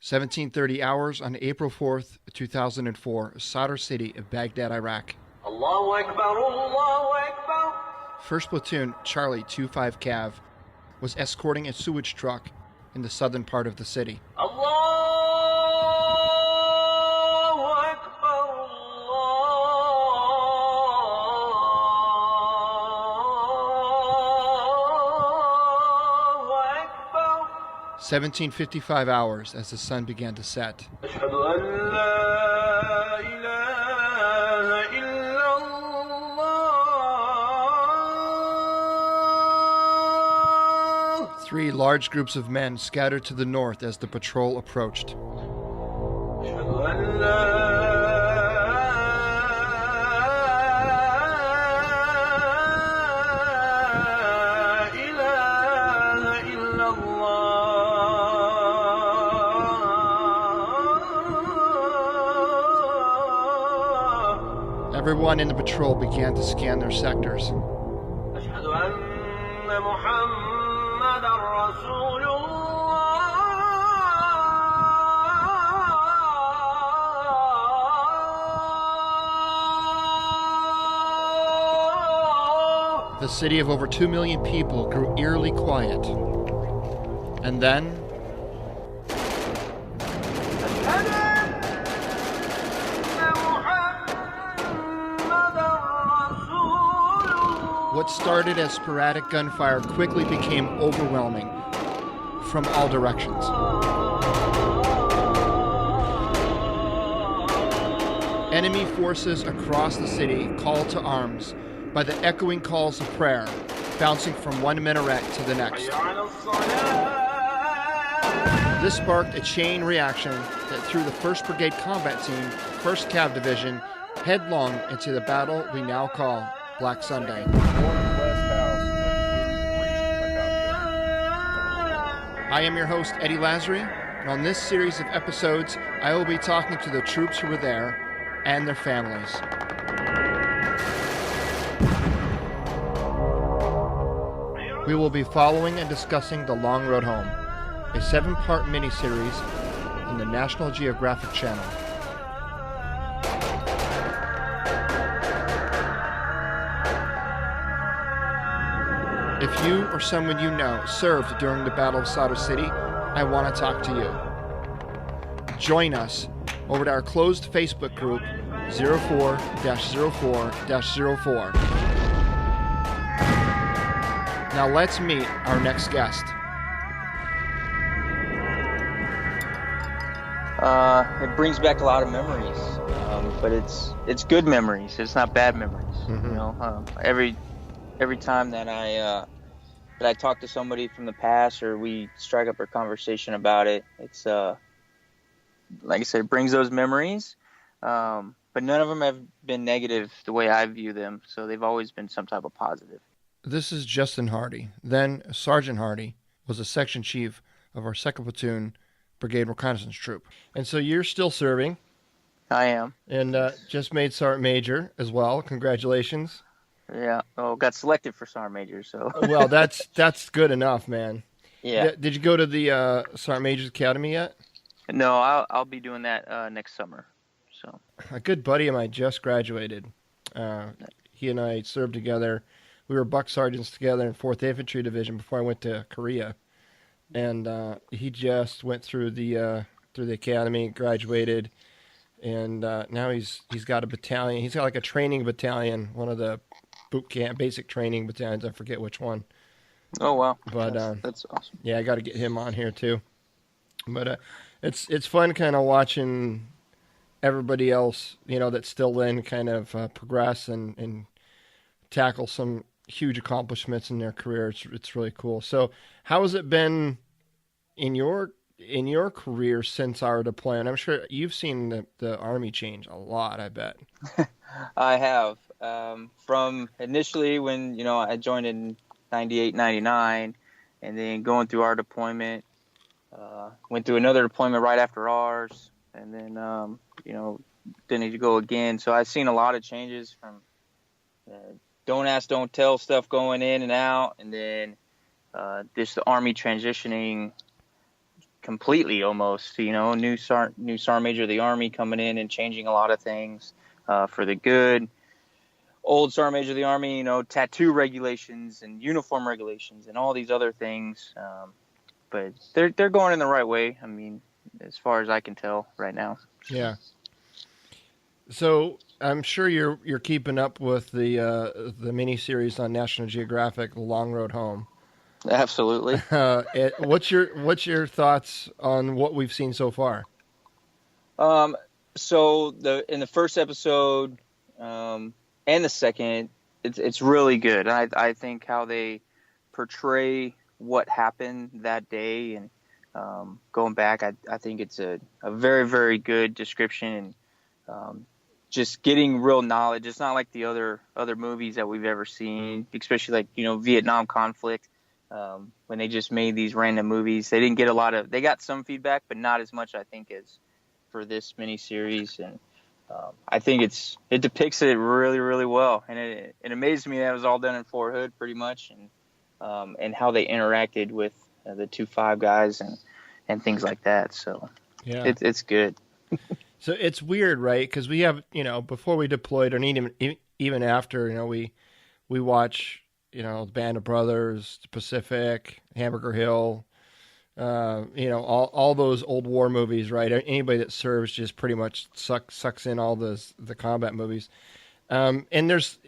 1730 hours on April 4th, 2004, Sadr city of Baghdad, Iraq. Allahu Akbar, Allahu Akbar. 1st Platoon, Charlie 25 Cav, was escorting a sewage truck in the southern part of the city. Allahu Akbar, Allahu Akbar. 1755 hours as the sun began to set. Ashhadu an la ilaha illallah. 3 large groups of men scattered to the north as the patrol approached. Ashhadu an la ilaha illallah. Everyone in the patrol began to scan their sectors. Ashhadu anna Muhammadan Rasulullah. The city of over 2 million people grew eerily quiet. And then, Ashhadu anna Muhammadan Rasulullah. what started as sporadic gunfire quickly became overwhelming from all directions. Enemy forces across the city called to arms by the echoing calls of prayer, bouncing from one minaret to the next. This sparked a chain reaction that threw the 1st Brigade Combat Team, 1st Cav Division, headlong into the battle we now call Black Sunday. I am your host, Eddie Lazary, and on this series of episodes, I will be talking to the troops who were there and their families. We will be following and discussing The Long Road Home, a 7-part miniseries on the National Geographic Channel. If you or someone you know served during the Battle of Sadr City, I want to talk to you. Join us over to our closed Facebook group 04-04-04. Now let's meet our next guest. It brings back a lot of memories, but it's good memories. It's not bad memories. Mm-hmm. You know, every time that I talk to somebody from the past or we strike up a conversation about it, it's like I said, it brings those memories. But none of them have been negative the way I view them, so they've always been some type of positive. This is Justin Hardy. Then Sergeant Hardy was a section chief of our 2nd Platoon Brigade Reconnaissance Troop. And so you're still serving. I am. And just made Sergeant Major as well. Congratulations. Yeah. Oh, got selected for Sergeant Major, so. Well, that's good enough, man. Yeah. Did you go to the Sergeant Major's Academy yet? No, I'll be doing that next summer. So. A good buddy of mine just graduated. He and I served together. We were buck sergeants together in 4th Infantry Division before I went to Korea. And he just went through the academy, graduated, and now he's got a battalion. He's got like a training battalion, one of the boot camp basic training battalions. I forget which one. Oh wow! But that's awesome. Yeah, I got to get him on here too. But it's fun kind of watching everybody else, you know, that's still in kind of progress and tackle some huge accomplishments in their career. It's really cool. So how has it been in your career since our deployment? I'm sure you've seen the Army change a lot, I bet. I have. From initially when, you know, I joined in 98, 99, and then going through our deployment, went through another deployment right after ours, and then, you know, didn't need to go again. So I've seen a lot of changes from don't ask, don't tell stuff going in and out, and then just the Army transitioning completely almost. New sergeant major of the Army coming in and changing a lot of things for the good. Old sergeant major of the Army, tattoo regulations and uniform regulations and all these other things. But they're going in the right way. I mean, as far as I can tell right now. Yeah. So I'm sure you're keeping up with the miniseries on National Geographic, The Long Road Home. Absolutely. What's your thoughts on what we've seen so far? So in the first episode, and the second, it's really good. I think how they portray what happened that day, and going back, I think it's a very, very good description, and just getting real knowledge. It's not like the other movies that we've ever seen, especially like Vietnam conflict. When they just made these random movies, they didn't get they got some feedback, but not as much, I think, as for this miniseries. And I think it depicts it really, really well. And it amazed me that it was all done in Fort Hood pretty much, and how they interacted with the 2-5 guys and things like that. So yeah, it's good. So it's weird, right? Because we have, before we deployed, or even after, we watch, Band of Brothers, Pacific, Hamburger Hill, all those old war movies, right? Anybody that serves just pretty much sucks in all the combat movies. And there's,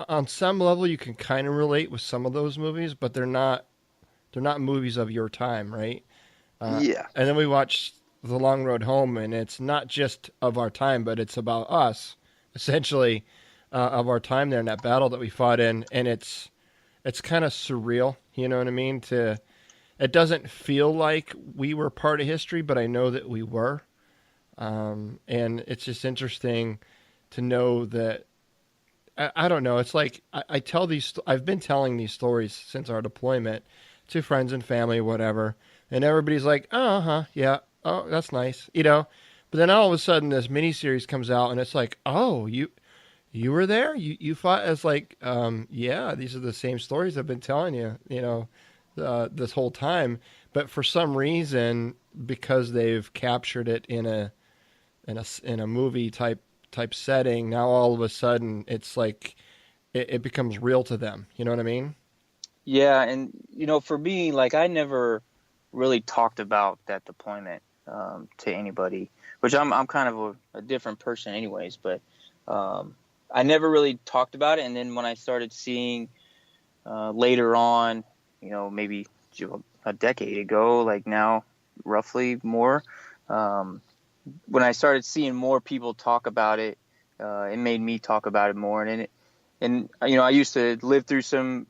on some level, you can kind of relate with some of those movies, but they're not movies of your time, right? Yeah. And then we watch The Long Road Home, and it's not just of our time, but it's about us, essentially, of our time there in that battle that we fought in, and it's kind of surreal, you know what I mean? It doesn't feel like we were part of history, but I know that we were, and it's just interesting to know that. I don't know. It's like I tell these. I've been telling these stories since our deployment to friends and family, whatever, and everybody's like, "Oh, yeah, oh, that's nice," But then all of a sudden, this miniseries comes out, and it's like, "Oh, you were there? You fought as like, yeah, these are the same stories I've been telling you, this whole time." But for some reason, because they've captured it in a movie type setting, now all of a sudden it's like it becomes real to them. You know what I mean? Yeah, and for me, like I never really talked about that deployment to anybody, which I'm kind of a different person, anyways. But I never really talked about it, and then when I started seeing later on, maybe a decade ago, like now, roughly more. When I started seeing more people talk about it, it made me talk about it more. And I used to live through some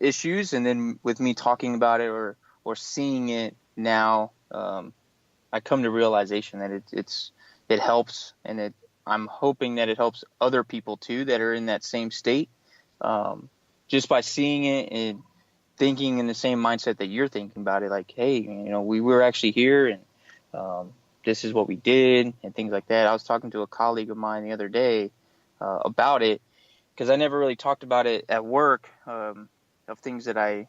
issues, and then with me talking about it or seeing it now, I come to realization that it helps, and I'm hoping that it helps other people too that are in that same state, just by seeing it and thinking in the same mindset that you're thinking about it. Like, hey, we were actually here, and this is what we did, and things like that. I was talking to a colleague of mine the other day about it, because I never really talked about it at work, of things that I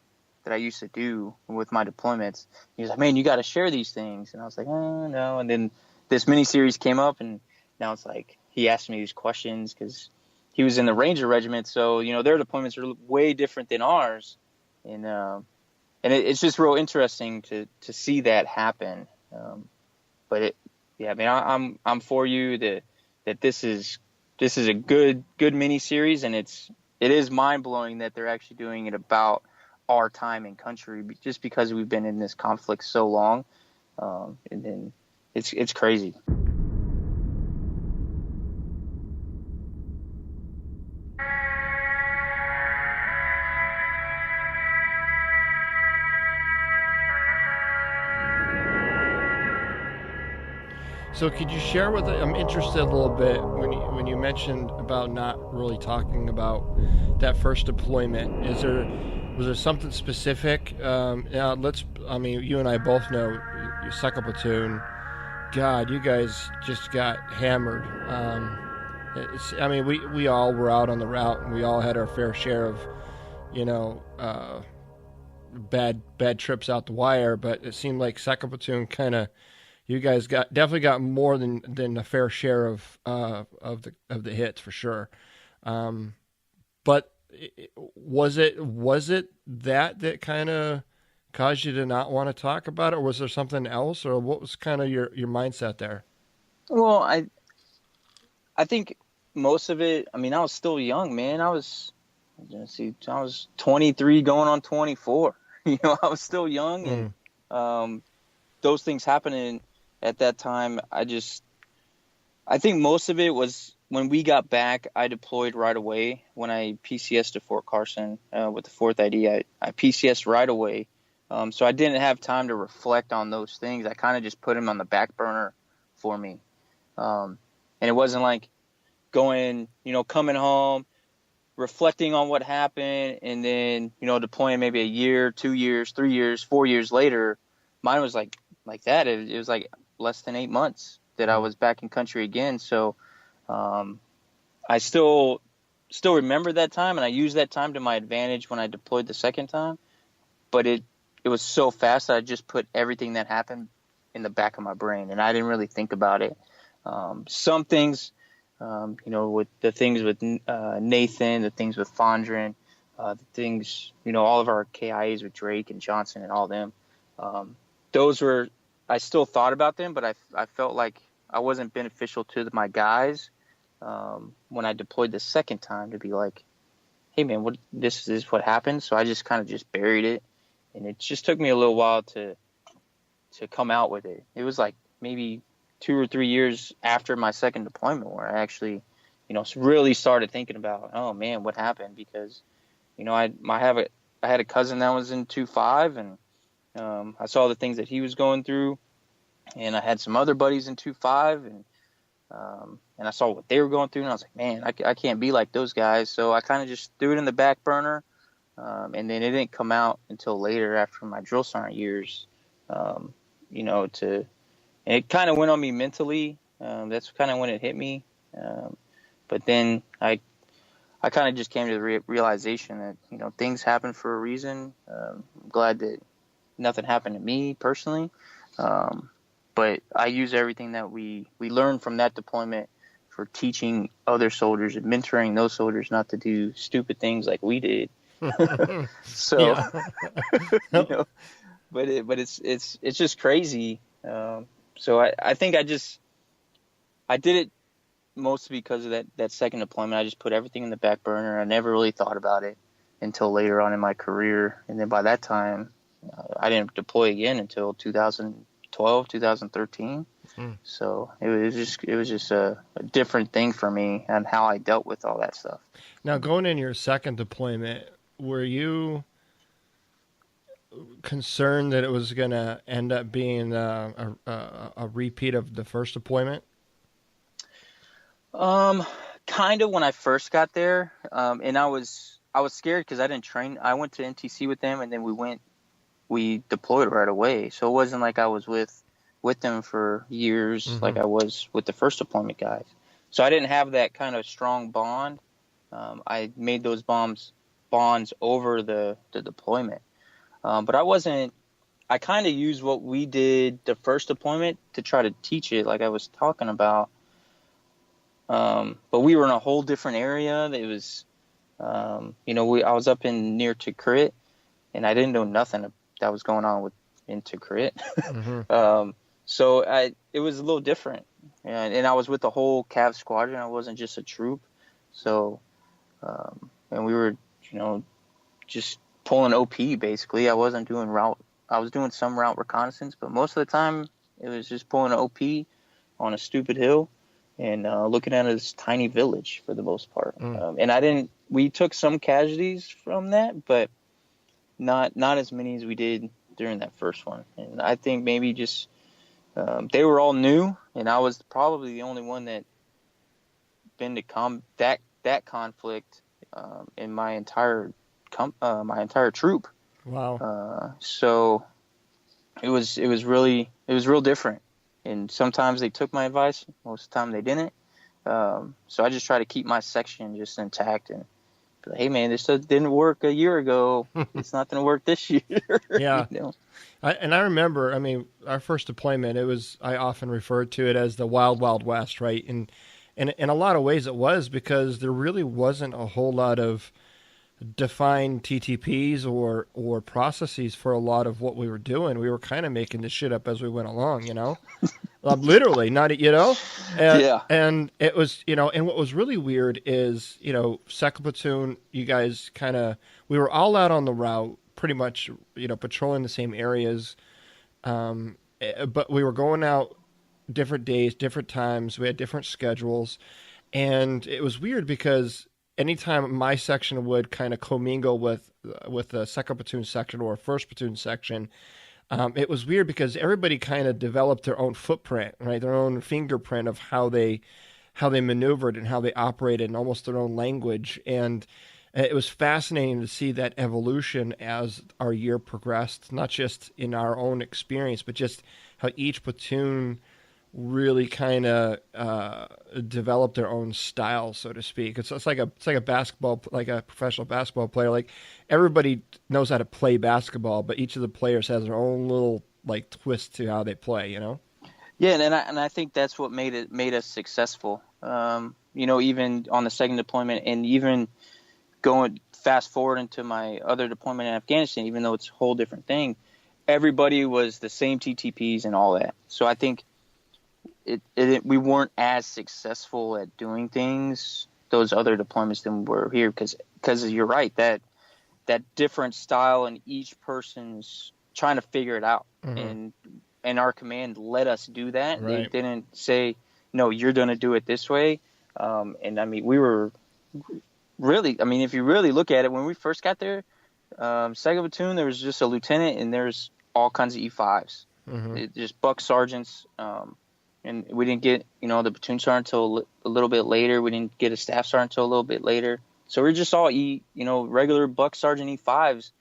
used to do with my deployments. He was like, "Man, you got to share these things," and I was like, "Oh no." And then this miniseries came up, and now it's like he asked me these questions because he was in the Ranger Regiment, so their deployments are way different than ours, and it's just real interesting to see that happen. But I'm for you that this is a good miniseries, and it is mind blowing that they're actually doing it about our time and country, just because we've been in this conflict so long, and then it's crazy. So could you share with I'm interested a little bit when you mentioned about not really talking about that first deployment. Was there something specific? You and I both know your second platoon. God, you guys just got hammered. We all were out on the route, and we all had our fair share of, bad trips out the wire, but it seemed like second platoon kind of you guys definitely got more than a fair share of the hits for sure. But was it that kind of caused you to not want to talk about it, or was there something else, or what was kind of your mindset there? Well, I think most of it. I mean, I was still young, man. I was 23 going on 24. I was still young, and Mm. those things happening at that time. I think most of it was when we got back. I deployed right away. When I PCS'd to Fort Carson with the 4th ID, I PCS'd right away. So I didn't have time to reflect on those things. I kind of just put them on the back burner for me. And it wasn't like coming home, reflecting on what happened, and then, deploying maybe a year, 2 years, 3 years, 4 years later. Mine was like that. It was like less than 8 months that I was back in country again. So I still remember that time, and I used that time to my advantage when I deployed the second time. But it was so fast that I just put everything that happened in the back of my brain, and I didn't really think about it. Some things, with the things with Nathan, the things with Fondren, the things, all of our KIAs with Drake and Johnson and all them. Those were, I still thought about them, but I felt like I wasn't beneficial to my guys when I deployed the second time to be like, hey man, this is what happened. So I just kind of just buried it, and it just took me a little while to come out with it. It was like maybe 2 or 3 years after my second deployment where I actually, really started thinking about, oh man, what happened? Because, I had a cousin that was in 2.5, and I saw the things that he was going through, and I had some other buddies in 2.5, and I saw what they were going through, and I was like, man, I can't be like those guys. So I kind of just threw it in the back burner, and then it didn't come out until later after my drill sergeant years, and it kind of went on me mentally. That's kind of when it hit me. But then I kind of just came to the realization that, things happen for a reason. I'm glad that nothing happened to me personally. But I use everything that we learned from that deployment for teaching other soldiers and mentoring those soldiers not to do stupid things like we did. So, but it's just crazy. So I think I did it mostly because of that second deployment. I just put everything in the back burner. I never really thought about it until later on in my career. And then by that time, I didn't deploy again until 2012, 2013. So it was just a different thing for me and how I dealt with all that stuff. Now, going in your second deployment, were you concerned that it was going to end up being a repeat of the first deployment? Kind of when I first got there, and I was scared because I didn't train. I went to NTC with them, and then we deployed right away. So it wasn't like I was with them for years, like I was with the first deployment guys. So I didn't have that kind of strong bond. I made those bonds over the deployment. But I kind of used what we did the first deployment to try to teach it, like I was talking about. But we were in a whole different area. It was, I was up near Tikrit, and I didn't know nothing that was going on in Tikrit. So it was a little different. And I was with the whole Cav squadron. I wasn't just a troop. So, and we were, just pulling OP basically. I wasn't doing route. I was doing some route reconnaissance, but most of the time it was just pulling an OP on a stupid hill and looking at this tiny village for the most part. And we took some casualties from that, but not as many as we did during that first one. And I think maybe just they were all new, and I was probably the only one that been to that conflict in my entire troop. Wow. So it was real different. And sometimes they took my advice, most of the time they didn't. So I just try to keep my section just intact and hey man, this stuff didn't work a year ago. It's not going to work this year. Yeah. you know? I remember, I mean, our first deployment, I often referred to it as the wild, wild west, right? And in a lot of ways it was because there really wasn't a whole lot of defined TTPs or processes for a lot of what we were doing. We were kind of making this shit up as we went along, you know? Literally, not, you know? Yeah. And it was, you know, and what was really weird is, you know, second platoon, you guys we were all out on the route, pretty much, you know, patrolling the same areas. But we were going out different days, different times. We had different schedules. And it was weird because anytime my section would kind of commingle with the second platoon section or first platoon section, it was weird because everybody kind of developed their own footprint, right? Their own fingerprint of how they maneuvered and how they operated, and almost their own language. And it was fascinating to see that evolution as our year progressed, not just in our own experience, but just how each platoon really kind of developed their own style, so to speak. It's like a basketball, like a professional basketball player. Like everybody knows how to play basketball, but each of the players has their own little like twist to how they play. You know? Yeah, and I think that's what made us successful. You know, even on the second deployment, and even going fast forward into my other deployment in Afghanistan, even though it's a whole different thing, everybody was the same TTPs and all that. So I think we weren't as successful at doing things those other deployments than we were here because you're right, that different style and each person's trying to figure it out. Mm-hmm. And our command let us do that. Right. They didn't say, no, you're going to do it this way. And I mean, we were really, I mean, if you really look at it, when we first got there, second platoon, there was just a lieutenant and there's all kinds of E5s. Mm-hmm. Just buck sergeants. And we didn't get, you know, the platoon sergeant until a little bit later. We didn't get a staff sergeant until a little bit later. So we're just all regular buck sergeant E5s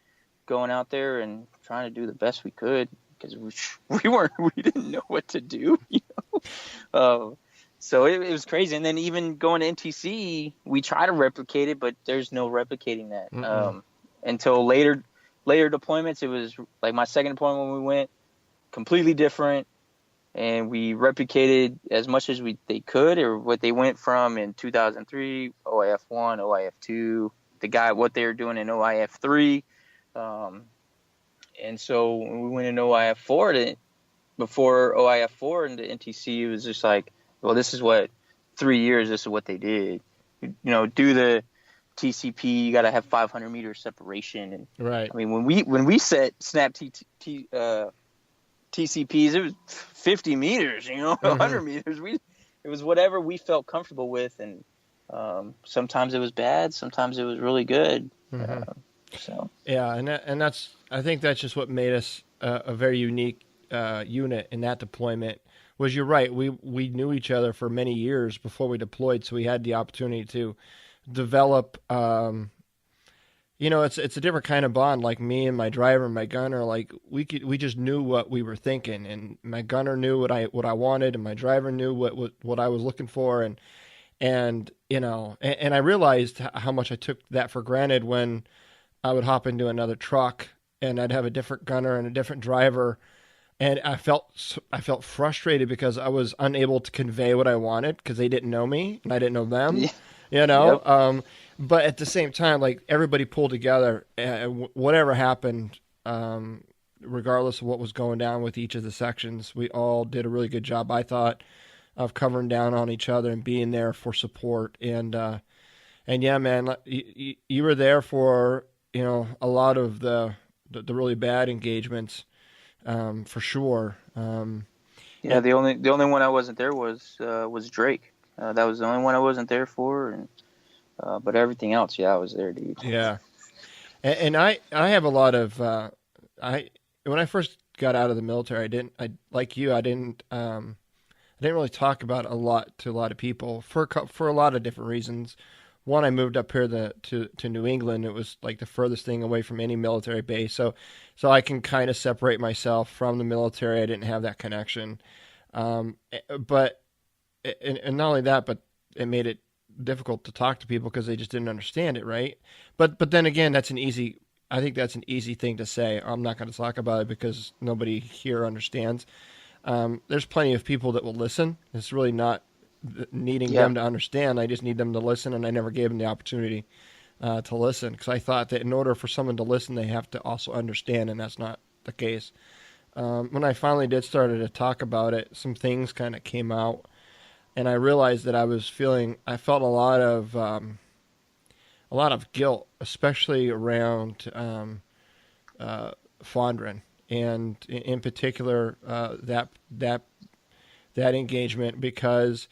going out there and trying to do the best we could because we didn't know what to do, you know. So it was crazy. And then even going to NTC, we try to replicate it, but there's no replicating that. Until later deployments, it was like my second deployment when we went, completely different. And we replicated as much as they could, or what they went from in 2003, OIF 1, OIF 2, what they were doing in OIF 3. And so when we went in OIF 4, before OIF 4 into NTC, it was just like, well, this is what 3 years, this is what they did. You know, do the TCP, you got to have 500 meter separation. And Right. I mean, when we snap TCPs, it was 50 meters, you know, 100 meters. It was whatever we felt comfortable with, and sometimes it was bad, sometimes it was really good. So yeah, and that's I think that's just what made us a very unique unit in that deployment. Was you're right, we knew each other for many years before we deployed, so we had the opportunity to develop. You know, it's a different kind of bond. Like me and my driver and my gunner, like we just knew what we were thinking, and my gunner knew what I wanted, and my driver knew what I was looking for, and you know, and I realized how much I took that for granted when I would hop into another truck and I'd have a different gunner and a different driver, and I felt frustrated because I was unable to convey what I wanted because they didn't know me and I didn't know them. Yeah. You know. Yep. But at the same time, like everybody pulled together, and whatever happened, regardless of what was going down with each of the sections, we all did a really good job, I thought, of covering down on each other and being there for support. And yeah, man, you were there for, you know, a lot of the really bad engagements, for sure. Yeah, the only one I wasn't there was Drake. That was the only one I wasn't there for, and but everything else, yeah, I was there, dude. Yeah, and I have a lot of when I first got out of the military, I didn't really talk about it a lot to a lot of people for a lot of different reasons. One, I moved up here to New England. It was like the furthest thing away from any military base, so I can kind of separate myself from the military. I didn't have that connection, but and not only that, but it made it difficult to talk to people because they just didn't understand it, right? But then again, I think that's an easy thing to say. I'm not going to talk about it because nobody here understands. There's plenty of people that will listen. It's really not needing Yeah. them to understand. I just need them to listen, and I never gave them the opportunity to listen because I thought that in order for someone to listen, they have to also understand, and that's not the case. When I finally did started to talk about it, some things kind of came out, and I realized that I felt a lot of guilt, especially around Fondren, and in particular that engagement because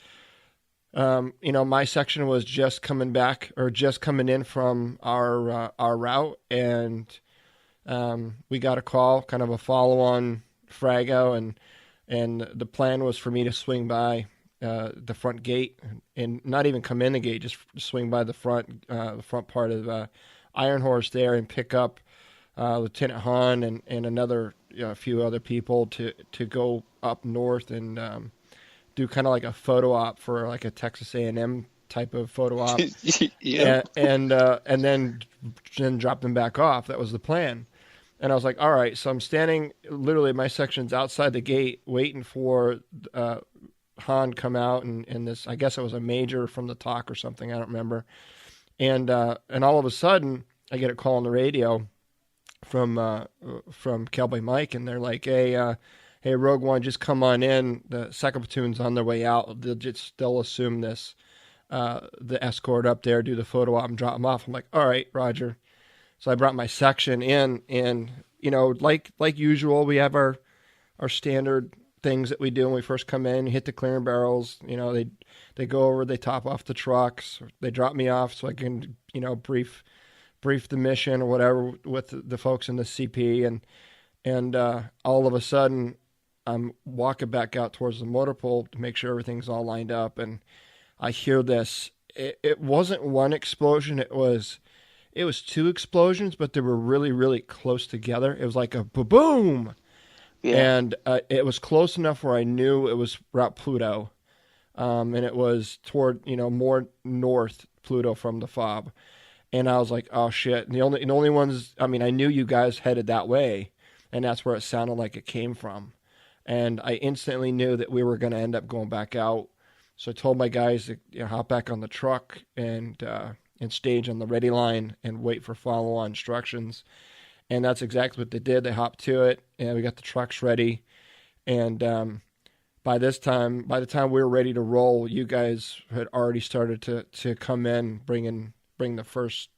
my section was just coming back or just coming in from our route, and we got a call, kind of a follow-on frago, and the plan was for me to swing by the front gate and not even come in the gate, just swing by the front part of Iron Horse there and pick up Lieutenant Hahn and another few other people to go up north and do kind of like a photo op for like a Texas A&M type of photo op, Yeah. and then drop them back off. That was the plan. And I was like, all right. So I'm standing, literally, my section's outside the gate, waiting for Han come out and this. I guess it was a major from the talk or something. I don't remember. And all of a sudden, I get a call on the radio from Cowboy Mike, and they're like, hey, Rogue One, just come on in. The second platoon's on their way out. They'll assume this, the escort up there, do the photo op and drop them off. I'm like, all right, Roger. So I brought my section in, and like usual, we have our standard things that we do when we first come in. Hit the clearing barrels. They go over, they top off the trucks, they drop me off so I can brief the mission or whatever with the folks in the CP, and all of a sudden I'm walking back out towards the motor pool to make sure everything's all lined up, and I hear this. It wasn't one explosion. It was two explosions, but they were really, really close together. It was like a boom. Yeah. And it was close enough where I knew it was Route Pluto, and it was toward more north Pluto from the fob. And I was like, oh shit! And the only ones, I mean, I knew you guys headed that way, and that's where it sounded like it came from. And I instantly knew that we were going to end up going back out. So I told my guys to hop back on the truck and stage on the ready line and wait for follow-on instructions. And that's exactly what they did. They hopped to it, and we got the trucks ready. And by the time we were ready to roll, you guys had already started to come in, bring the first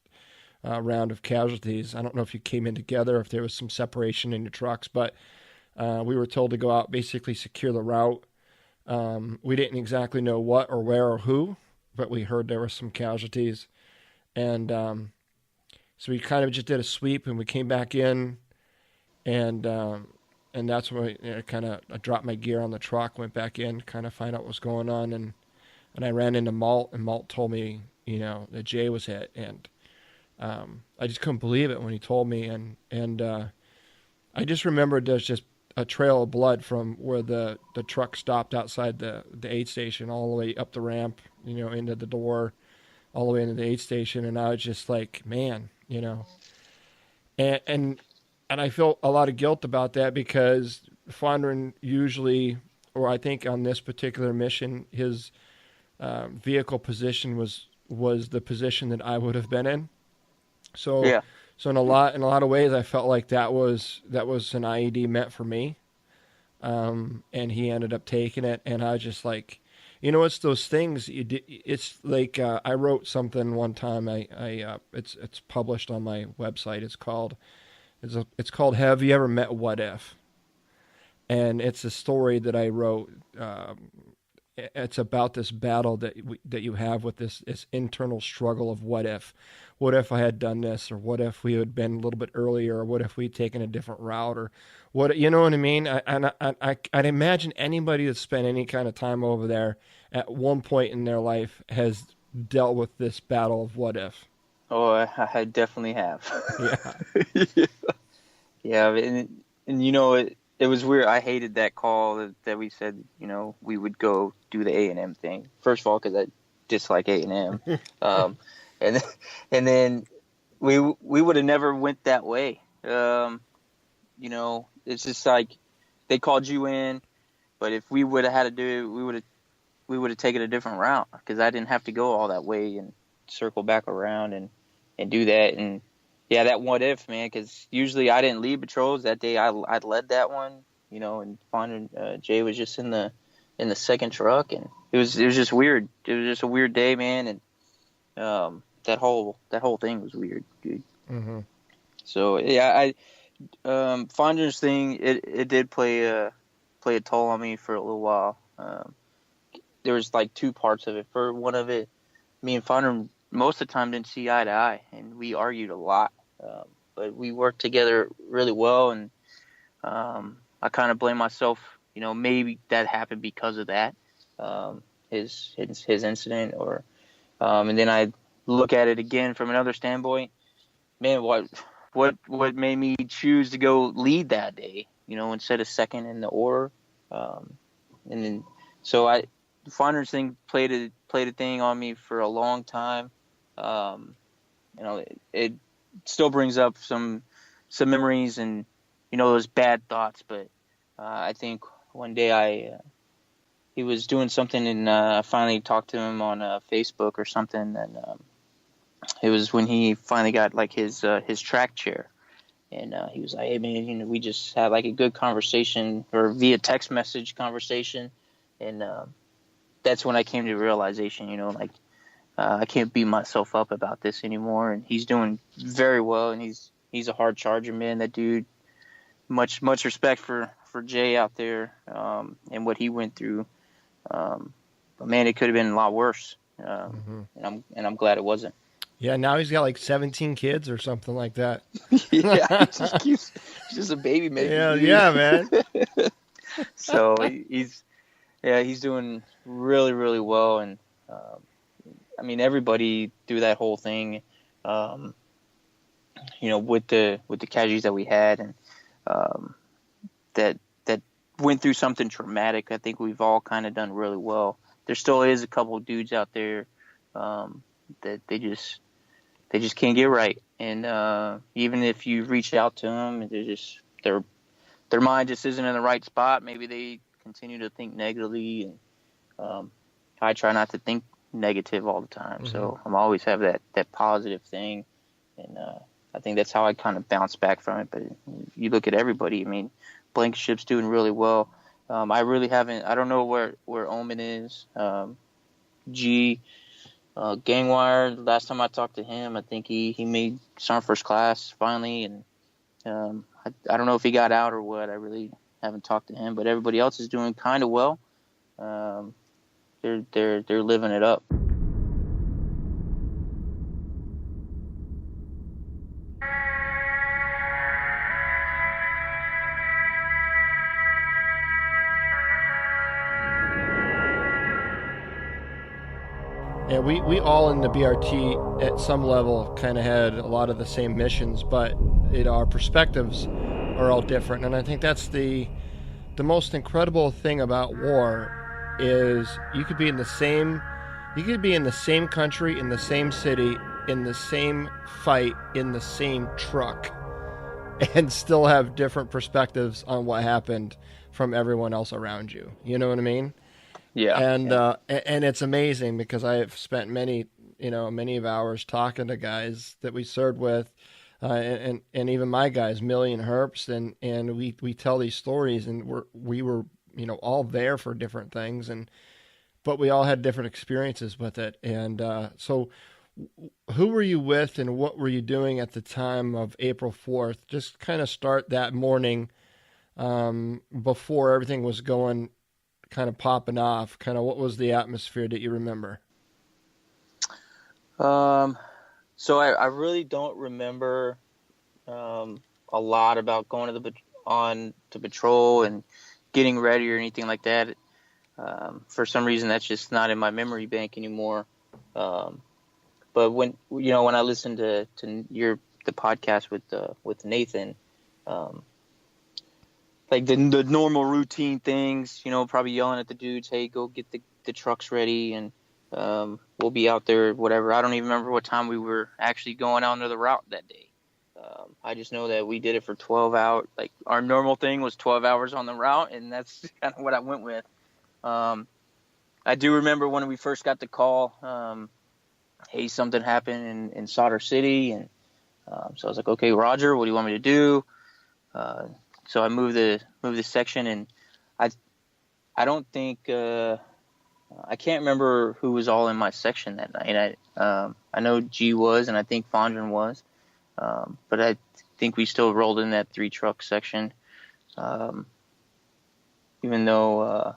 round of casualties. I don't know if you came in together, if there was some separation in your trucks, but we were told to go out, basically secure the route. We didn't exactly know what or where or who, but we heard there were some casualties. And so we kind of just did a sweep, and we came back in, and that's when I dropped my gear on the truck, went back in, kind of find out what was going on, and I ran into Malt, and Malt told me, that Jay was hit, and I just couldn't believe it when he told me, and I just remembered there's just a trail of blood from where the truck stopped outside the aid station all the way up the ramp, into the door, all the way into the aid station, and I was just like, man, and I feel a lot of guilt about that because Fondren usually, or I think on this particular mission, his vehicle position was the position that I would have been in. So Yeah. So in a lot of ways, I felt like that was an IED meant for me, and he ended up taking it, and I was just like, it's those things you do. It's like I wrote something one time. It's published on my website. It's called Have You Ever Met What If? And it's a story that I wrote. It's about this battle that you have with this internal struggle of what if. What if I had done this, or what if we had been a little bit earlier, or what if we'd taken a different route, or what, you know what I mean? I'd imagine anybody that's spent any kind of time over there at one point in their life has dealt with this battle of what if. Oh, I definitely have. Yeah. Yeah, and it was weird. I hated that call that we said, we would go do the A&M thing. First of all, because dislike A&M. Um, and and then we would have never went that way. It's just like they called you in, but if we would have had to do it, we would have taken a different route, because I didn't have to go all that way and circle back around and do that. And yeah, that what if, man, because usually I didn't lead patrols. That day I led that one, and finding Jay was just in the second truck, and it was just weird. It was just a weird day, man, and that whole thing was weird, dude. Mm-hmm. So yeah, Fonder's thing, it did play a toll on me for a little while. There was like two parts of it. For one of it, me and Fonder most of the time didn't see eye to eye, and we argued a lot. But we worked together really well, and I kind of blame myself. Maybe that happened because of that, his incident, or and then I look at it again from another standpoint. Man, what made me choose to go lead that day? Instead of second in the order, and then so the Fonder's thing played a thing on me for a long time. It still brings up some memories and those bad thoughts. But I think one day he was doing something, and I finally talked to him on Facebook or something, and it was when he finally got like his track chair, and he was like, "Hey man, we just had like a good conversation, or via text message conversation," and that's when I came to the realization, I can't beat myself up about this anymore. And he's doing very well, and he's a hard charger, man. That dude, much respect for Jay out there, and what he went through. But man, it could have been a lot worse. And I'm glad it wasn't. Yeah, now he's got like 17 kids or something like that. Yeah, he's just a baby making. Yeah, man. So he's doing really, really well, and I mean, everybody through that whole thing, with the casualties that we had, and that went through something traumatic. I think we've all kind of done really well. There still is a couple of dudes out there that they just can't get right, and even if you reach out to them, they're just their mind just isn't in the right spot. Maybe they continue to think negatively, and I try not to think negative all the time. Mm-hmm. So I'm always have that positive thing, and I think that's how I kind of bounce back from it. But you look at everybody. I mean, Blankenship's doing really well. I really haven't. I don't know where Omen is. Gangwire. Last time I talked to him, I think he made Sergeant First Class finally, and I don't know if he got out or what. I really haven't talked to him, but everybody else is doing kind of well. They're living it up. Yeah, we all in the BRT at some level kind of had a lot of the same missions, but our perspectives are all different, and I think that's the most incredible thing about war is you could be in the same country, in the same city, in the same fight, in the same truck, and still have different perspectives on what happened from everyone else around you. You know what I mean? Yeah. And it's amazing because I have spent many of hours talking to guys that we served with, and even my guys, Millie and Herbst, and we tell these stories, and we were all there for different things, but we all had different experiences with it. And so who were you with, and what were you doing at the time of April 4th? Just kind of start that morning before everything was going kind of popping off. Kind of what was the atmosphere that you remember? So I really don't remember a lot about going to patrol and getting ready or anything like that. For some reason, that's just not in my memory bank anymore. But when I listened to the podcast with Nathan, like the normal routine things, probably yelling at the dudes, "Hey, go get the trucks ready," and we'll be out there, whatever. I don't even remember what time we were actually going out into the route that day. I just know that we did it for 12 hours. Like, our normal thing was 12 hours on the route, and that's kind of what I went with. I do remember when we first got the call, hey, something happened in Sadr City, and so I was like, okay, Roger, what do you want me to do? So I moved the section, and I don't think I can't remember who was all in my section that night. I know G was, and I think Fondren was, but I think we still rolled in that 3-truck section, even though,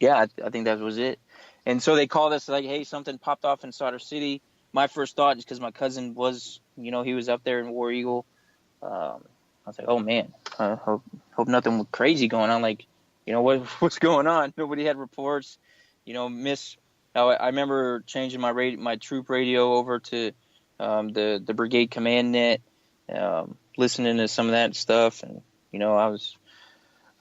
I think that was it. And so they called us like, hey, something popped off in Sadr City. My first thought, just because my cousin was, he was up there in War Eagle. I was like, oh man, hope nothing crazy going on. Like, what's going on? Nobody had reports. I remember changing my troop radio over to the brigade command net, listening to some of that stuff, and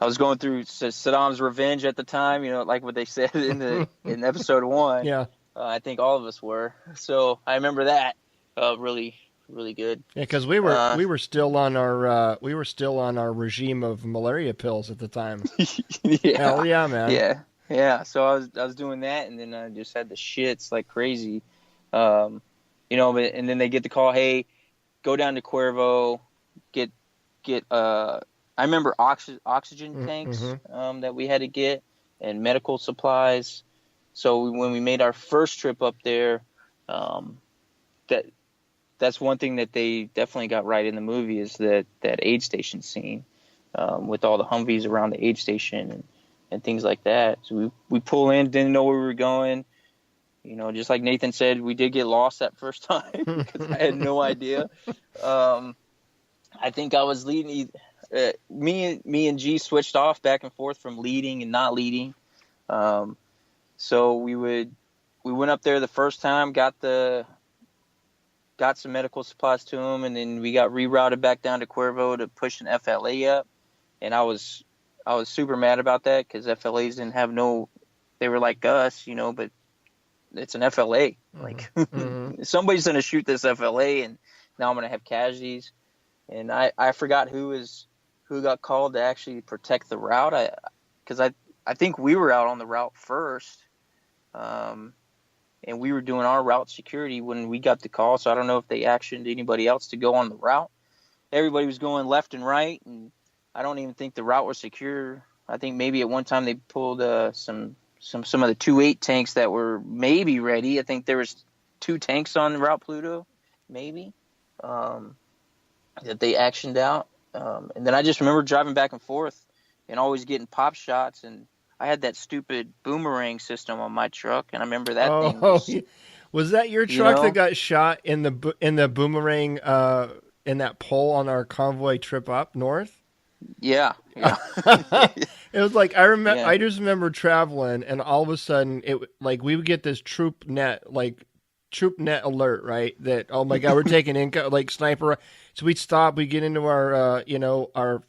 I was going through Saddam's revenge at the time. Like what they said in episode 1. Yeah. I think all of us were. So I remember that really, really good. Yeah, because we were still on our regime of malaria pills at the time. Yeah. Hell yeah, man. Yeah. So I was doing that, and then I just had the shits like crazy. And then they get the call, hey, go down to Cuervo, get I remember oxygen tanks that we had to get, and medical supplies. So when we made our first trip up there, that's one thing that they definitely got right in the movie, is that aid station scene, with all the Humvees around the aid station and things like that. So we pull in, didn't know where we were going. Just like Nathan said, we did get lost that first time because I had no idea. I think I was leading. Me and G switched off back and forth from leading and not leading. So we went up there the first time, got some medical supplies to him, and then we got rerouted back down to Cuervo to push an FLA up. And I was super mad about that, because FLAs didn't have they were like us, but it's an FLA. Like, somebody's going to shoot this FLA, and now I'm going to have casualties. And I forgot who got called to actually protect the route. Because I think we were out on the route first. And we were doing our route security when we got the call. So I don't know if they actioned anybody else to go on the route. Everybody was going left and right, and I don't even think the route was secure. I think maybe at one time they pulled some of the 2.8 tanks that were maybe ready. I think there was 2 tanks on Route Pluto, maybe, that they actioned out. And then I just remember driving back and forth and always getting pop shots, and I had that stupid boomerang system on my truck, and I remember that thing. Was that your truck that got shot in the boomerang in that pole on our convoy trip up north? Yeah. It was like, I remember. Yeah. I just remember traveling, and all of a sudden, we would get this troop net alert, right? That, oh my god, we're taking income, like sniper. So we'd stop, we get into our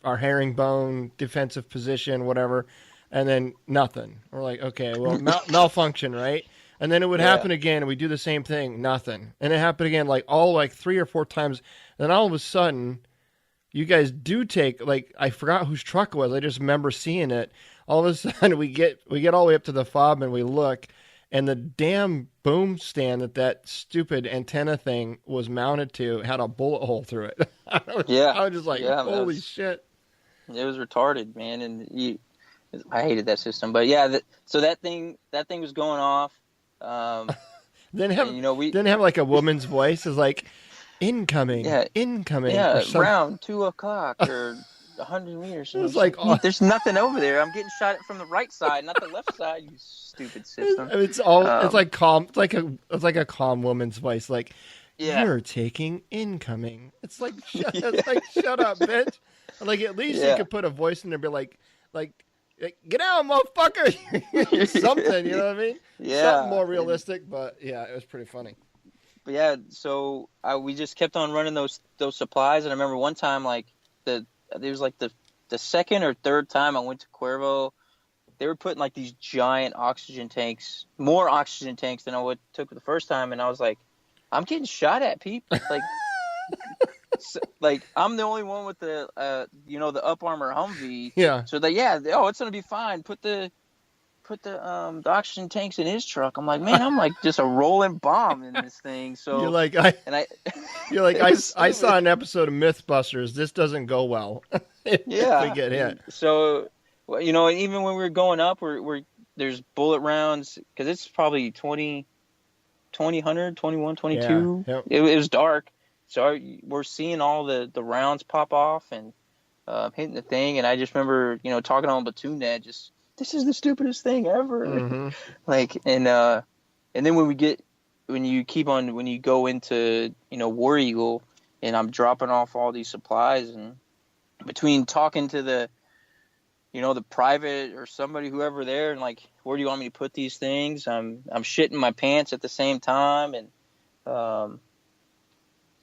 our herringbone defensive position, whatever, and then nothing. We're like, okay, well, malfunction, right? And then it would happen again, and we do the same thing, nothing, and it happened again, like 3 or 4 times. Then all of a sudden, you guys do take, like, I forgot whose truck it was. I just remember seeing it. All of a sudden, we get all the way up to the fob, and we look, and the damn boom stand that stupid antenna thing was mounted to had a bullet hole through it. I was just like, holy shit. It was retarded, man, and I hated that system. But yeah, so that thing was going off. Didn't have like a woman's voice. It's like, incoming. Yeah, around 2 o'clock or 100 meters. It was like, there's nothing over there. I'm getting shot from the right side, not the left side. You stupid system. It's like calm. It's like a calm woman's voice. Like, you're taking incoming. It's like, shut up, bitch. Like, at least you could put a voice in there, and be like, get out, motherfucker. Something, you know what I mean? Yeah. Something more realistic, but yeah, it was pretty funny. But yeah, so we just kept on running those supplies, and I remember one time, like, it was like the second or third time I went to Cuervo, they were putting like these giant oxygen tanks, more oxygen tanks than I would took the first time, and I was like, I'm getting shot at, peep. Like I'm the only one with the the Up Armor Humvee. Yeah. So it's gonna be fine. Put the oxygen tanks in his truck. I'm like, man, I'm like just a rolling bomb in this thing. You're So like and I you're like it was I stupid. saw an episode of Mythbusters. This doesn't go well if we Yeah. get hit. So well, and even when we were going up, we're there's bullet rounds because it's probably 100, 21, Yeah. 22. Yep. It was dark, so we're seeing all the rounds pop off and hitting the thing. And I just remember, talking on platoon net, just this is the stupidest thing ever. Mm-hmm. Like, and then when you go into War Eagle, and I'm dropping off all these supplies, and between talking to the private or somebody, whoever there, and like, where do you want me to put these things? I'm shitting my pants at the same time, and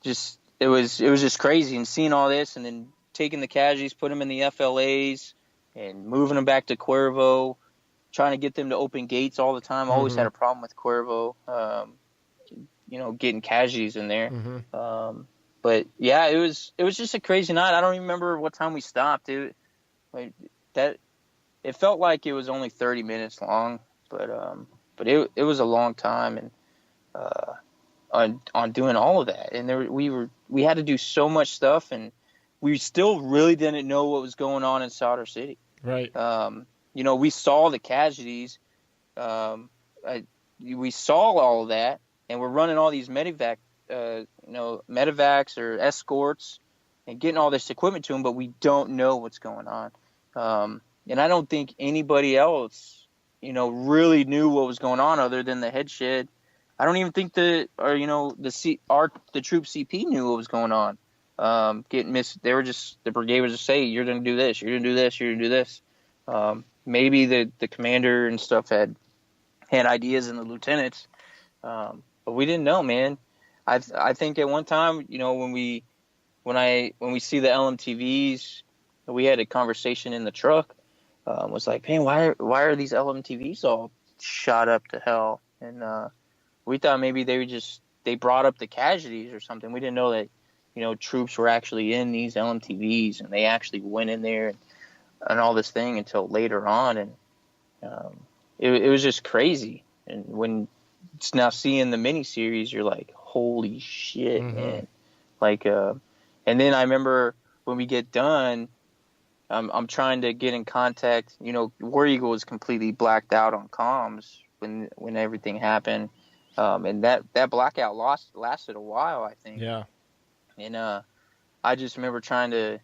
just it was just crazy, and seeing all this, and then taking the casualties, put them in the FLAs, and moving them back to Cuervo, trying to get them to open gates all the time. I always Mm-hmm. had a problem with Cuervo, getting casualties in there. Mm-hmm. But yeah, it was just a crazy night. I don't even remember what time we stopped. It felt like it was only 30 minutes long, but it was a long time, and on doing all of that, and we had to do so much stuff, and we still really didn't know what was going on in Sadr City. Right. We saw the casualties, we saw all of that, and we're running all these medevacs or escorts, and getting all this equipment to them, but we don't know what's going on. And I don't think anybody else, really knew what was going on other than the head shed. I don't even think the troop CP knew what was going on. They were just, the brigade was just saying, you're going to do this, you're going to do this, you're going to do this. Maybe the commander and stuff had ideas, and the lieutenants, but we didn't know, man. I think at one time, when we see the LMTVs, we had a conversation in the truck. Was like, man, why are these LMTVs all shot up to hell? And we thought maybe they brought up the casualties or something. We didn't know that troops were actually in these LMTVs, and they actually went in there and all this thing until later on. And it was just crazy. And when it's now seeing the miniseries, you're like, holy shit, Mm-hmm. man. Like, and then I remember when we get done, I'm trying to get in contact. War Eagle was completely blacked out on comms when everything happened, and that blackout lasted a while, I think. Yeah. And I just remember trying to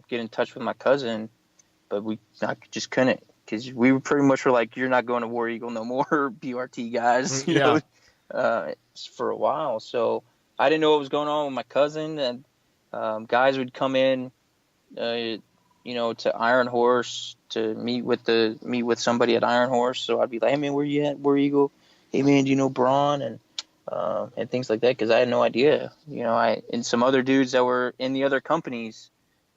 get in touch with my cousin, but I just couldn't, because we were pretty much like, you're not going to War Eagle no more, BRT guys. For a while. So I didn't know what was going on with my cousin, and guys would come in, to Iron Horse to meet with somebody at Iron Horse. So I'd be like, hey man, where you at, War Eagle? Hey man, do you know Braun? And things like that, because I had no idea. And some other dudes that were in the other companies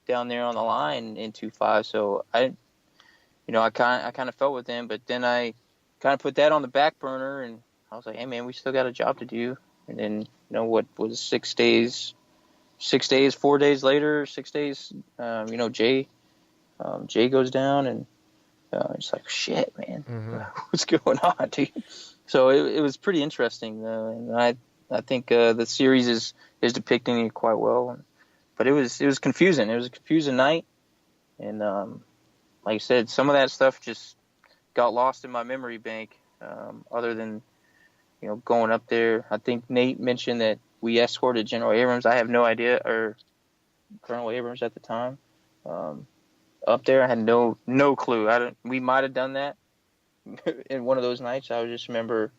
down there on the line in 2-5. So I kind of felt with them, but then I kind of put that on the back burner, and I was like, hey man, we still got a job to do. And then, what was 6 days, 4 days later, 6 days, Jay goes down, and it's like, shit, man, Mm-hmm. what's going on, dude? So it was pretty interesting, and I think the series is depicting it quite well. But it was confusing. It was a confusing night, and like I said, some of that stuff just got lost in my memory bank. Other than going up there, I think Nate mentioned that we escorted General Abrams. I have no idea, or Colonel Abrams at the time. Up there, I had no clue. We might have done that in one of those nights. I just remember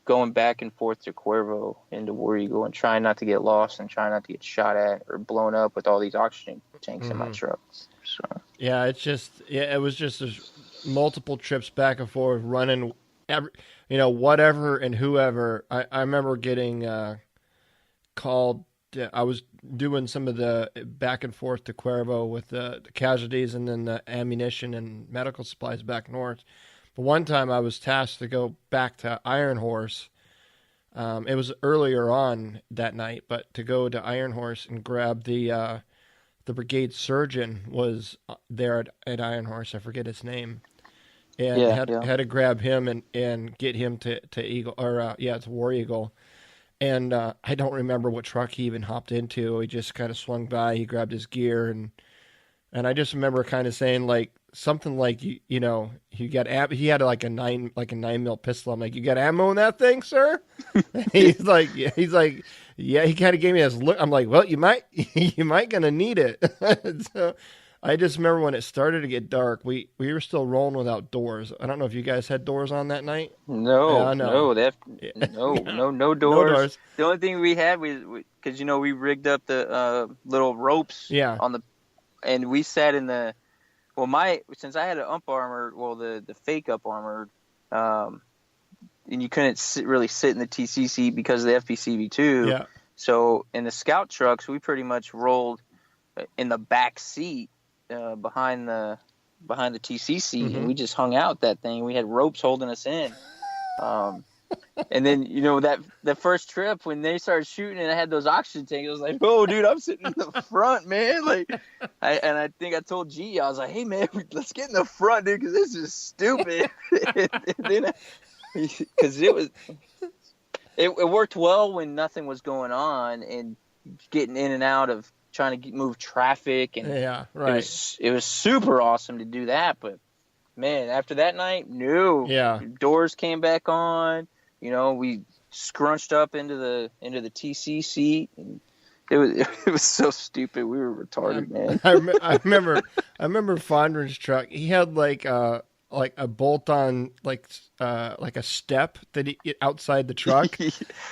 going back and forth to Cuervo into War Eagle and trying not to get lost and trying not to get shot at or blown up with all these oxygen tanks in my truck. So Yeah, it was just multiple trips back and forth, running, whatever and whoever. I remember getting called. I was doing some of the back and forth to Cuervo with the casualties and then the ammunition and medical supplies back north. But one time I was tasked to go back to Iron Horse. It was earlier on that night, but to go to Iron Horse and grab the brigade surgeon was there at Iron Horse. I forget his name. And Yeah, had to grab him and get him to Eagle, or to War Eagle. And I don't remember what truck he even hopped into. He just kind of swung by. He grabbed his gear, and I just remember kind of saying like something like you know he had like a 9mm pistol. I'm like, you got ammo in that thing, sir? And he's like yeah. He kind of gave me this look. I'm like, well, you might gonna need it. So I just remember when it started to get dark, we were still rolling without doors. I don't know if you guys had doors on that night. No, no, Yeah. no doors. No doors. The only thing we had because we rigged up the little ropes. Yeah. And we sat in the. Well, since I had an up armor, the fake up armor, and you couldn't really sit in the TC seat because of the FPCV2. Yeah. So in the scout trucks, we pretty much rolled in the back seat. Behind the TC seat, Mm-hmm. and we just hung out that thing. We had ropes holding us in. And then that the first trip when they started shooting and I had those oxygen tanks, I was like, "Oh, dude, I'm sitting in the front, man!" Like, I think I told G, I was like, "Hey, man, let's get in the front, dude, because this is stupid." And then, because it worked well when nothing was going on and getting in and out of trying to move traffic, and Yeah, right. it was super awesome to do that. But man, after that night, no, Yeah. doors came back on. We scrunched up into the TC seat, and it was so stupid. We were retarded, man. I remember Fondren's truck. He had like a bolt on like a step that outside the truck,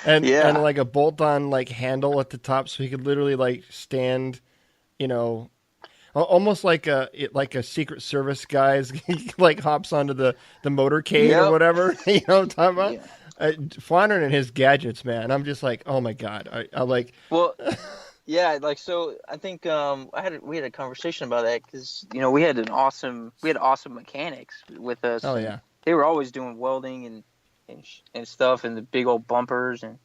and like a bolt on like handle at the top, so he could literally like stand, almost like a Secret Service guy's like hops onto the motorcade or whatever. You know what I'm talking about? Yeah. Fondren and his gadgets, man. I'm just like, oh my god. I like. Well, yeah, like so. I think we had a conversation about that because we had awesome mechanics with us. Oh yeah. They were always doing welding and stuff and the big old bumpers, and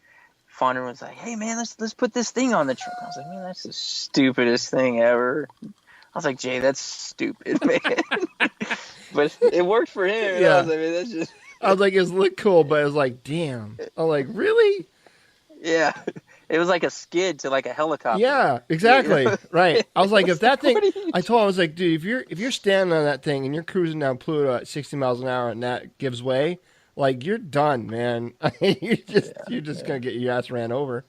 Fondren was like, "Hey man, let's put this thing on the truck." I was like, "Man, that's the stupidest thing ever." I was like, "Jay, that's stupid, man." But it worked for him. Yeah. I was like, "Man, that's just." I was like, it looked cool, but I was like, damn. I'm like, really? Yeah. It was like a skid to like a helicopter. Yeah, exactly. Right. I was like, if that thing, What are you I told him, I was like, dude, if you're standing on that thing and you're cruising down Pluto at 60 miles an hour and that gives way, like you're done, man. you're just gonna get your ass ran over.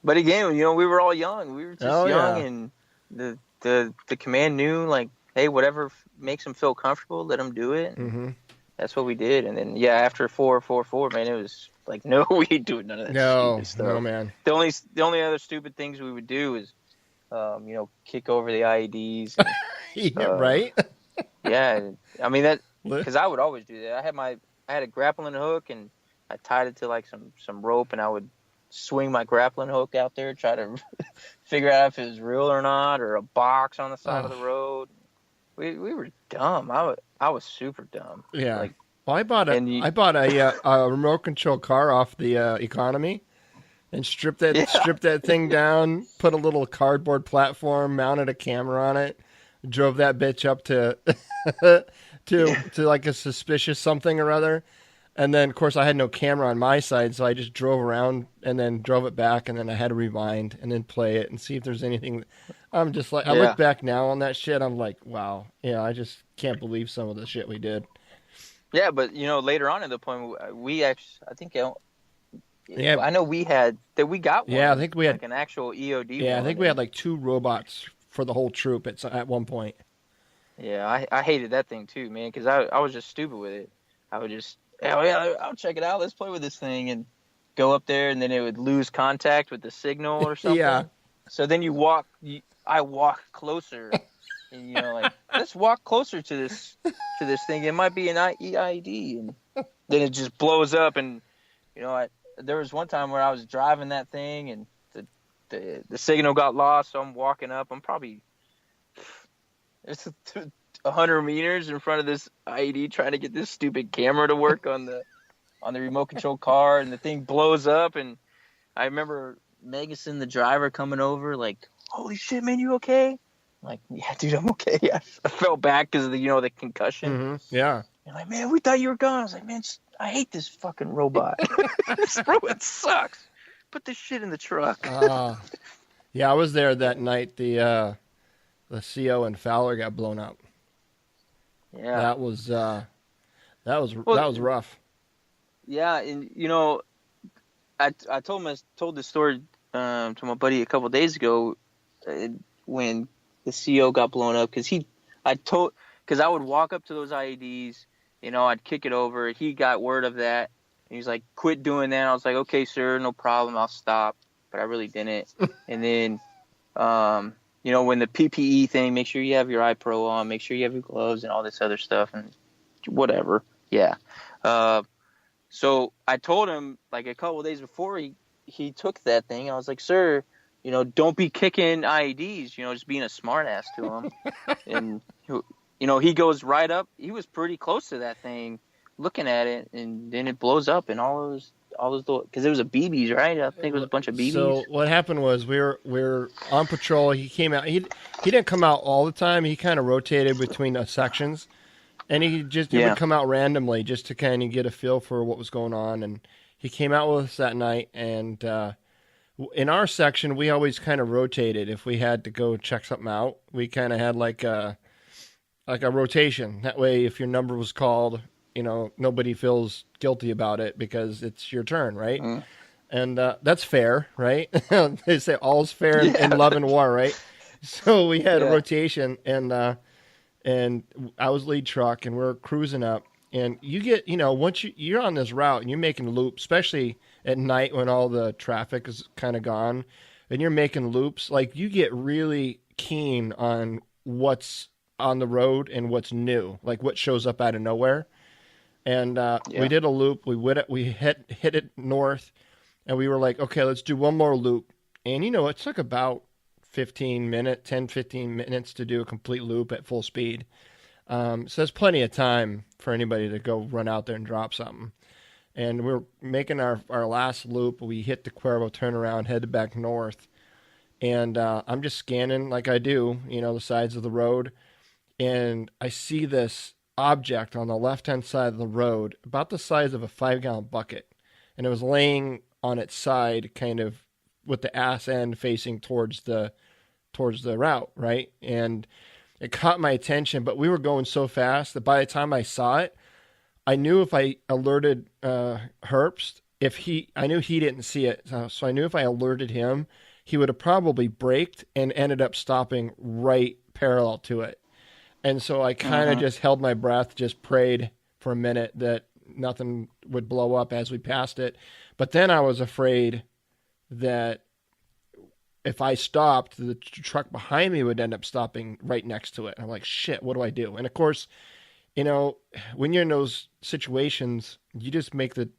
But again, we were all young. We were just young, and the command knew, like, hey, whatever makes them feel comfortable, let them do it. Mm-hmm. That's what we did. And then after 444, man, it was like, no, we ain't doing none of that stupid stuff. No, man. The only other stupid things we would do is, kick over the IEDs. Yeah, right. Yeah, I mean that because I would always do that. I had a grappling hook and I tied it to like some rope, and I would swing my grappling hook out there, try to figure out if it was real or not, or a box on the side of the road. We were dumb. I was super dumb. Yeah. Like, well, I bought a remote control car off the economy, and stripped that thing down, put a little cardboard platform, mounted a camera on it, drove that bitch up to to like a suspicious something or other. And then, of course, I had no camera on my side, so I just drove around and then drove it back, and then I had to rewind and then play it and see if there's anything. I'm just like, I look back now on that shit, I'm like, wow, I just can't believe some of the shit we did. Yeah, but later on in the point, we actually, I think, I know we got one. Yeah, I think we had like an actual EOD. Yeah, one, I think we had like 2 robots for the whole troop at one point. Yeah, I hated that thing too, man, because I was just stupid with it. I would just, I'll check it out. Let's play with this thing, and go up there, and then it would lose contact with the signal or something. Yeah. So then I walk closer, and like, let's walk closer to this thing. It might be an EID, and then it just blows up. And there was one time where I was driving that thing, and the signal got lost, so I'm walking up. I'm probably it's 100 meters in front of this IED trying to get this stupid camera to work on the remote control car, and the thing blows up. And I remember Megason, the driver, coming over like, "Holy shit, man, you okay?" I'm like, "Yeah, dude, I'm okay." I felt bad because of the concussion. Mm-hmm. Yeah. And like, "Man, we thought you were gone." I was like, "Man, I hate this fucking robot. This robot sucks. Put this shit in the truck." Yeah, I was there that night. The CO and Fowler got blown up. Yeah, That was rough. Yeah, and I told this story to my buddy a couple days ago when the CO got blown up, because I would walk up to those IEDs, I'd kick it over. He got word of that, and he's like, "Quit doing that." I was like, "Okay, sir, no problem, I'll stop," but I really didn't. And then, when the PPE thing, make sure you have your iPro on, make sure you have your gloves and all this other stuff, and whatever. Yeah. So I told him like a couple of days before he took that thing. I was like, "Sir, don't be kicking IEDs, just being a smart ass to him." And, he goes right up. He was pretty close to that thing looking at it, and then it blows up, and all those, because it was a BBs, right? I think it was a bunch of BBs. So what happened was we were on patrol. He came out. He didn't come out all the time. He kind of rotated between the sections. And he would come out randomly just to kind of get a feel for what was going on. And he came out with us that night. And in our section, we always kind of rotated. If we had to go check something out, we kind of had like a rotation. That way, if your number was called, nobody feels guilty about it because it's your turn, right? Mm. And that's fair, right? They say all's fair in love and war, right? So we had a rotation, and I was lead truck, and we're cruising up, and you get, once you're on this route and you're making loops, especially at night when all the traffic is kind of gone, and you're making loops, like you get really keen on what's on the road and what's new, like what shows up out of nowhere. And we did a loop. We hit it north, and we were like, okay, let's do one more loop. And it took about 15 minutes to do a complete loop at full speed. So there's plenty of time for anybody to go run out there and drop something. And we're making our last loop. We hit the Cuervo turnaround, headed back north. And I'm just scanning like I do, the sides of the road. And I see this object on the left-hand side of the road, about the size of a 5-gallon bucket. And it was laying on its side, kind of with the ass end facing towards the route, right? And it caught my attention, but we were going so fast that by the time I saw it, I knew if I alerted Herbst, I knew he didn't see it, so I knew if I alerted him, he would have probably braked and ended up stopping right parallel to it. And so I kind of just held my breath, just prayed for a minute that nothing would blow up as we passed it. But then I was afraid that if I stopped, the truck behind me would end up stopping right next to it. And I'm like, shit, what do I do? And of course, when you're in those situations, you just make the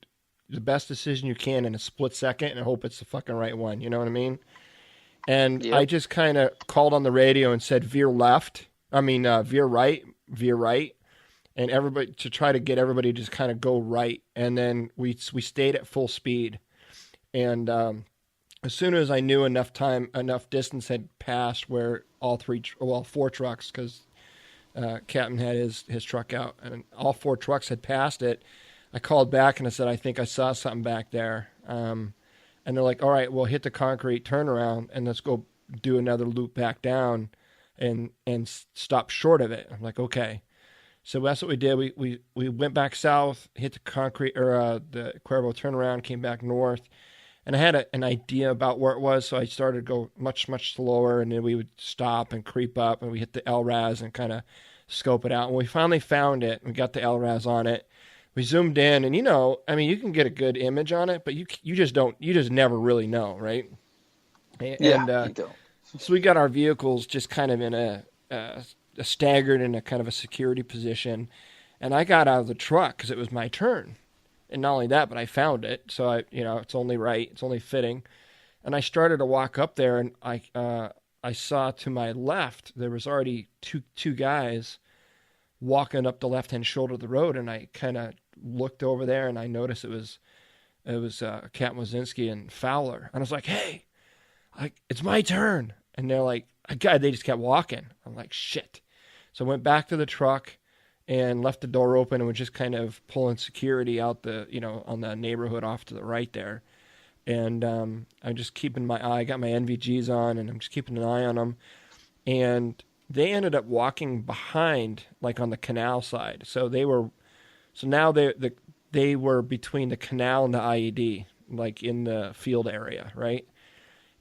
best decision you can in a split second and hope it's the fucking right one. You know what I mean? And I just kind of called on the radio and said, veer right. And everybody, to try to get everybody to just kind of go right. And then we stayed at full speed. And as soon as I knew enough distance had passed where four trucks, because Captain had his truck out, and all four trucks had passed it, I called back and I said, I think I saw something back there. And they're like, all right, well, hit the concrete turnaround and let's go do another loop back down and stop short of it. I'm like, okay. So that's what we did. We went back south, hit the concrete, or the Cuervo turnaround, came back north. And I had an idea about where it was, so I started to go much, much slower, and then we would stop and creep up, and we hit the LRAS and kind of scope it out. And we finally found it. We got the LRAS on it. We zoomed in, and you can get a good image on it, but you just never really know, right? And, you don't. So we got our vehicles just kind of in a staggered in a kind of a security position, and I got out of the truck because it was my turn. And not only that, but I found it, so it's only right, it's only fitting. And I started to walk up there, and I saw to my left there was already two guys walking up the left hand shoulder of the road, and I kind of looked over there, and I noticed it was Captain Wazinski and Fowler, and I was like, hey, it's my turn, and they're like, God, they just kept walking. I'm like, shit. So I went back to the truck and left the door open and was just kind of pulling security out on the neighborhood off to the right there. And I'm just keeping my eye, I got my NVGs on, and I'm just keeping an eye on them. And they ended up walking behind, like on the canal side. So now they were between the canal and the IED, like in the field area, right?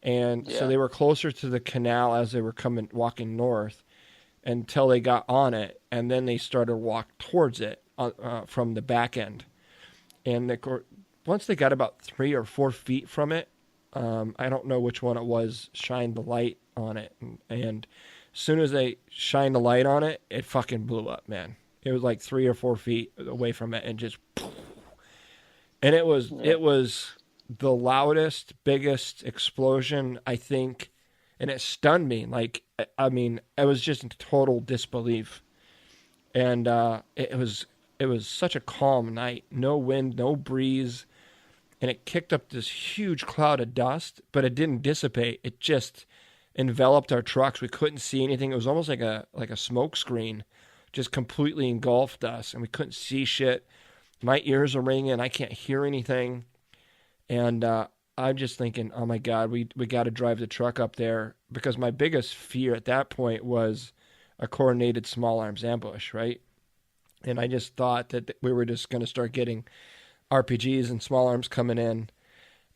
And so they were closer to the canal as they were walking north until they got on it, and then they started to walk towards it from the back end. And once they got about 3 or 4 feet from it, I don't know which one it was, shined the light on it. And as soon as they shined the light on it, it fucking blew up, man. It was like 3 or 4 feet away from it, and just, and it was the loudest, biggest explosion, I think, and it stunned me. Like, I mean, I was just in total disbelief, and it was such a calm night, no wind, no breeze, and it kicked up this huge cloud of dust, but it didn't dissipate. It just enveloped our trucks. We couldn't see anything. It was almost like a smoke screen, just completely engulfed us, and we couldn't see shit. My ears are ringing. I can't hear anything. And I'm just thinking, oh my God, we got to drive the truck up there, because my biggest fear at that point was a coordinated small arms ambush, right? And I just thought that we were just going to start getting RPGs and small arms coming in.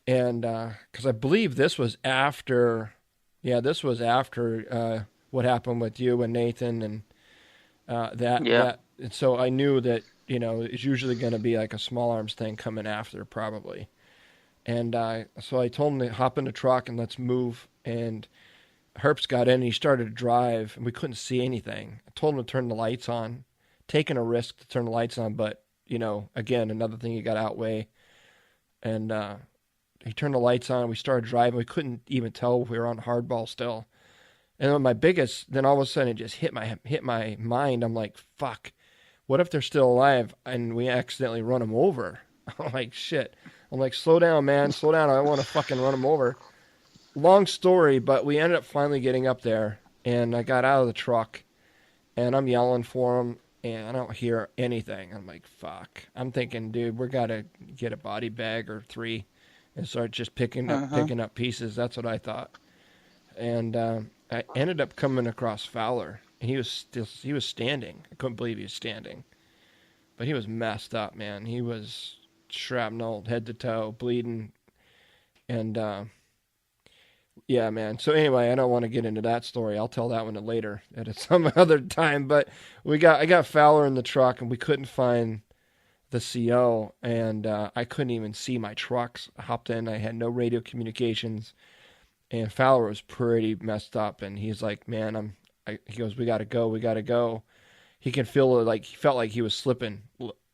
And because I believe this was after what happened with you and Nathan and that. Yeah. And so I knew that, it's usually going to be like a small arms thing coming after, probably. And so I told him to hop in the truck and let's move. And Herps got in and he started to drive, and we couldn't see anything. I told him to turn the lights on, taking a risk to turn the lights on, but, again, another thing you got to outweigh. And he turned the lights on, and we started driving. We couldn't even tell we were on hardball still. And then all of a sudden it just hit my mind. I'm like, fuck, what if they're still alive and we accidentally run them over? I'm like, shit. I'm like, slow down, man, slow down. I don't want to fucking run them over. Long story, but we ended up finally getting up there, and I got out of the truck, and I'm yelling for them, and I don't hear anything. I'm like, fuck. I'm thinking, dude, we got to get a body bag or 3 and start just picking up pieces. That's what I thought. And I ended up coming across Fowler, and he was standing. I couldn't believe he was standing. But he was messed up, man. He was shrapnel head to toe, bleeding, and yeah, man. So anyway, I don't want to get into that story. I'll tell that one later at some other time. But I got Fowler in the truck, and we couldn't find the CO, and I couldn't even see my trucks. I hopped in, I had no radio communications, and Fowler was pretty messed up. And he's like, man, he goes, we gotta go. He can feel it, like he felt like he was slipping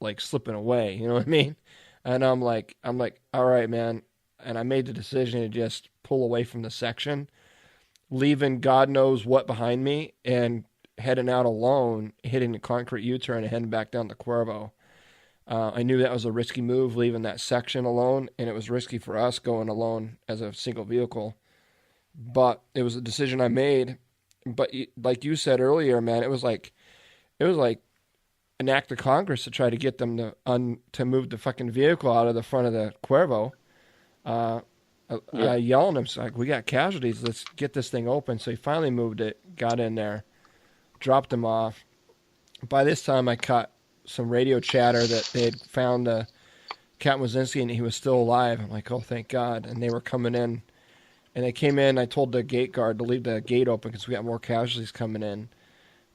away. You know what I mean? And I'm like, all right, man. And I made the decision to just pull away from the section, leaving God knows what behind me, and heading out alone, hitting the concrete U-turn and heading back down to Cuervo. I knew that was a risky move, leaving that section alone, and it was risky for us going alone as a single vehicle. But it was a decision I made. But like you said earlier, man, it was like an act of Congress to try to get them to move the fucking vehicle out of the front of the Cuervo. I yelled at him, so like, we got casualties, let's get this thing open. So he finally moved it, got in there, dropped him off. By this time I caught some radio chatter that they had found Captain Wazinski and he was still alive. I'm like, oh, thank God. And they were coming in, and they came in. I told the gate guard to leave the gate open because we got more casualties coming in.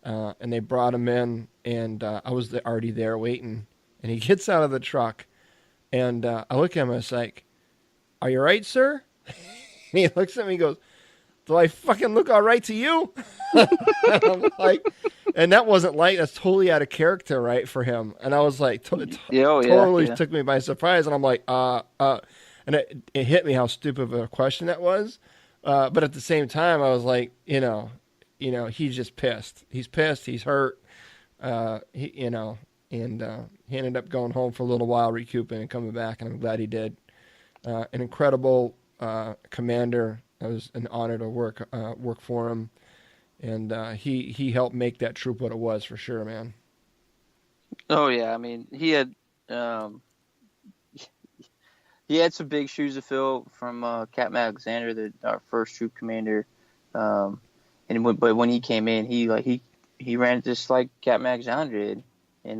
And they brought him in, and I was already there waiting. And he gets out of the truck, and I look at him, and I was like, are you right, sir? And he looks at me and goes, do I fucking look all right to you? And I'm like, and that wasn't like, that's totally out of character, right, for him. And I was like, totally took me by surprise. And I'm like, And it hit me how stupid of a question that was. But at the same time, I was like, he's just pissed. He's pissed. He's hurt. He ended up going home for a little while, recouping and coming back, and I'm glad he did. An incredible commander. It was an honor to work for him, and he helped make that troop what it was for sure, man. Oh yeah, I mean um, he had some big shoes to fill from Captain Alexander, our first troop commander. But when he came in, he ran it just like Captain Alexander did, and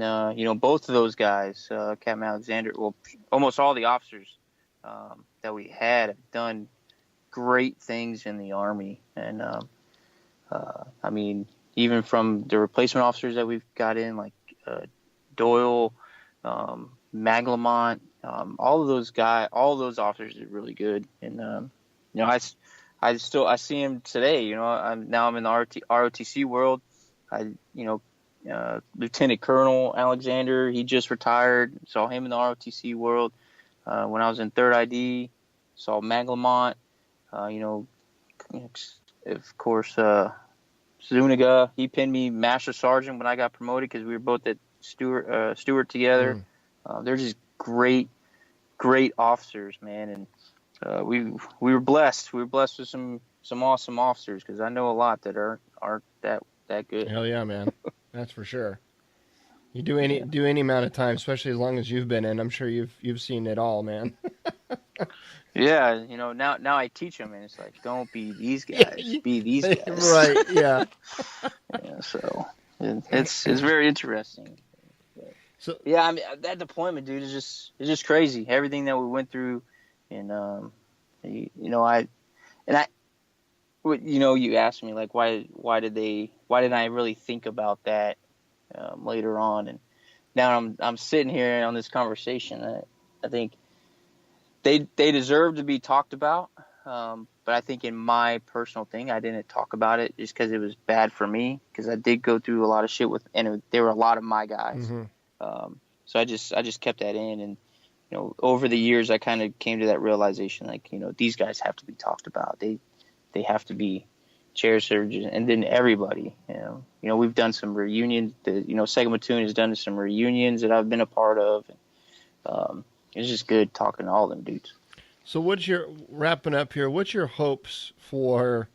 both of those guys, Captain Alexander, well, almost all the officers that we had have done great things in the Army, and I mean, even from the replacement officers that we've got in, like Doyle, Maglemont, all of those officers are really good, and I see him today. I'm in the ROTC world. Lieutenant Colonel Alexander, he just retired. Saw him in the ROTC world. When I was in 3rd ID, saw Maglemont. Of course, Zuniga. He pinned me Master Sergeant when I got promoted because we were both at Stewart together. They're just great officers, man, and we were blessed. We were blessed with some awesome officers, because I know a lot that aren't that good. Hell yeah, man. That's for sure. You do any amount of time, especially as long as you've been in. I'm sure you've seen it all, man. Yeah, now I teach them, and it's like, don't be these guys, be these guys. Right? Yeah. Yeah. So it's very interesting. So yeah, I mean, that deployment, dude, is just crazy. Everything that we went through, and you asked me, like, why didn't I really think about that later on? And now I'm sitting here on this conversation. I think they deserve to be talked about, but I think in my personal thing, I didn't talk about it just because it was bad for me, because I did go through a lot of shit and there were a lot of my guys. Mm-hmm. So I just kept that in, and over the years I kind of came to that realization, like, these guys have to be talked about. They have to be chair surgeons, and then everybody. We've done some reunions. Second Platoon has done some reunions that I've been a part of. It's just good talking to all them dudes. So wrapping up here, what's your hopes for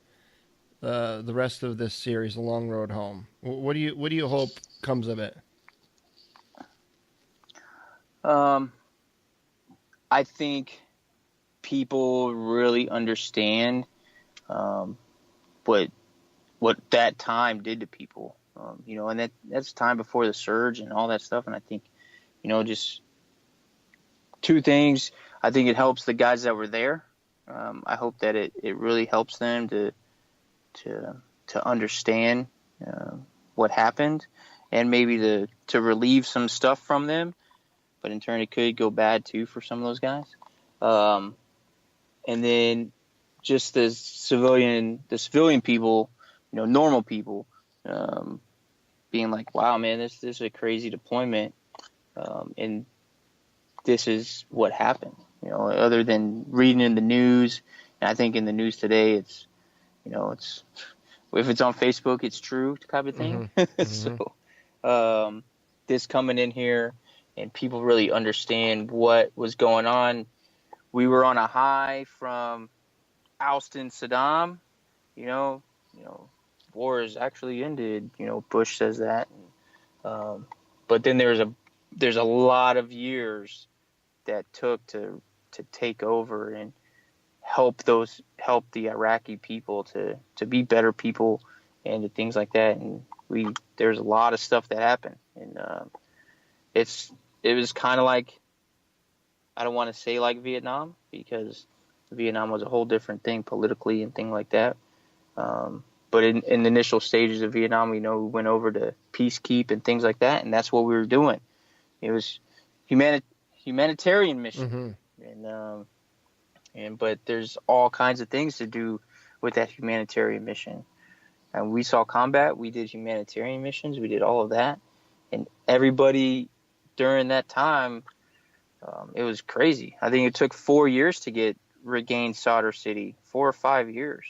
the rest of this series, The Long Road Home? What do you hope comes of it? I think people really understand what that time did to people, and that's time before the surge and all that stuff. And I think, just two things. I think it helps the guys that were there. I hope that it really helps them to understand what happened, and maybe to relieve some stuff from them. But in turn, it could go bad too for some of those guys. And then just the civilian people, normal people, being like, wow, man, this is a crazy deployment. And this is what happened, other than reading in the news. And I think in the news today, it's if it's on Facebook, it's true type of thing. Mm-hmm. So this coming in here, and people really understand what was going on. We were on a high from ousting Saddam. War is actually ended. Bush says that. But then there's a lot of years that took to take over and help the Iraqi people to be better people and to things like that. And there's a lot of stuff that happened, and it was kind of like, I don't want to say like Vietnam, because Vietnam was a whole different thing politically and things like that. But in the initial stages of Vietnam, we went over to peacekeep and things like that, and that's what we were doing. It was humanitarian mission, but there's all kinds of things to do with that humanitarian mission. And we saw combat, we did humanitarian missions, we did all of that, and everybody during that time It was crazy. I think it took 4 years to regain Sadr City, 4 or 5 years.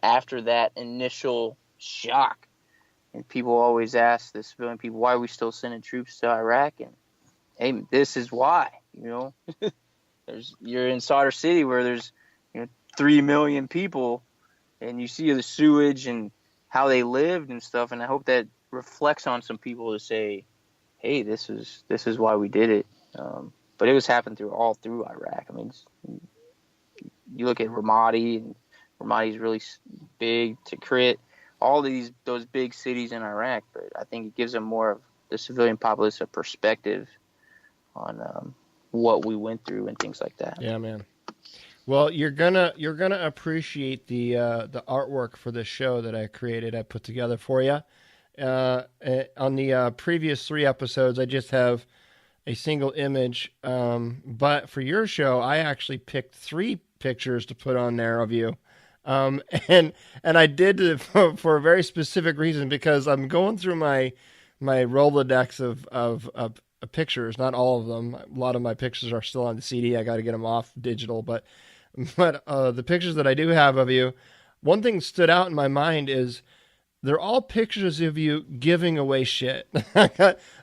After that initial shock. And people always ask the civilian people, why are we still sending troops to Iraq? And hey, this is why. You're in Sadr City where there's 3 million people, and you see the sewage and how they lived and stuff. And I hope that reflects on some people to say, hey, this is why we did it. But it was happening all through Iraq. I mean, you look at Ramadi, and Ramadi's really big, Tikrit, all those big cities in Iraq. But I think it gives them more of the civilian populace a perspective on what we went through and things like that. Yeah, man. Well, you're gonna appreciate the artwork for this show that I put together for you. On the previous 3 episodes, I just have a single image. But for your show, I actually picked 3 pictures to put on there of you. And I did it for a very specific reason, because I'm going through my Rolodex of pictures, not all of them. A lot of my pictures are still on the CD. I got to get them off digital, but the pictures that I do have of you, one thing stood out in my mind is they're all pictures of you giving away shit. I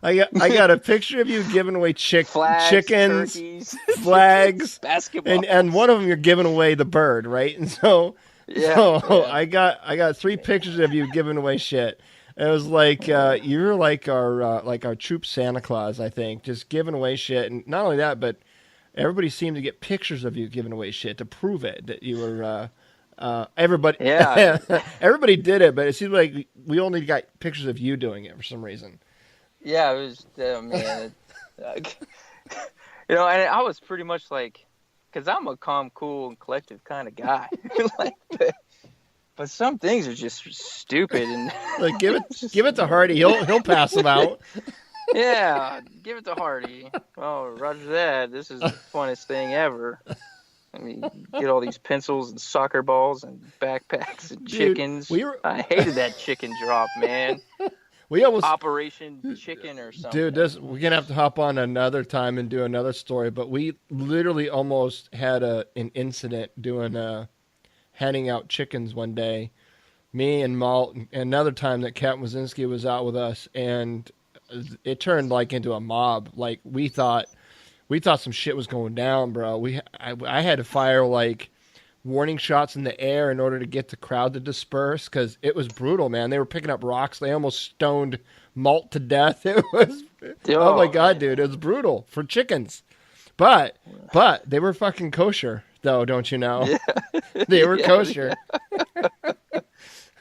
got a picture of you giving away Flags, chickens, turkeys, flags, basketball, and one of them you're giving away the bird, right? And so I got 3 pictures of you giving away shit. It was like you're like our troop Santa Claus, I think, just giving away shit. And not only that, but everybody seemed to get pictures of you giving away shit to prove it that you were. Everybody, everybody did it, but it seemed like we only got pictures of you doing it for some reason. Yeah, it was man. And I was pretty much like, because I'm a calm, cool, and collective kind of guy. But some things are just stupid, and like give it to Hardy. He'll pass them out. Yeah, give it to Hardy. Oh, Roger that. This is the funnest thing ever. I mean, get all these pencils and soccer balls and backpacks and chickens. I hated that chicken drop, man. We almost Operation Chicken or something. Dude, we're gonna have to hop on another time and do another story. But we literally almost had an incident doing handing out chickens one day. Me and Malt, and another time that Captain Wazinski was out with us, and it turned like into a mob. Like we thought some shit was going down, bro. I had to fire like warning shots in the air in order to get the crowd to disperse, because it was brutal, man. They were picking up rocks. They almost stoned Malt to death. It was oh my god, dude, it was brutal for chickens. But they were fucking kosher, though, don't you know? Yeah. They were kosher.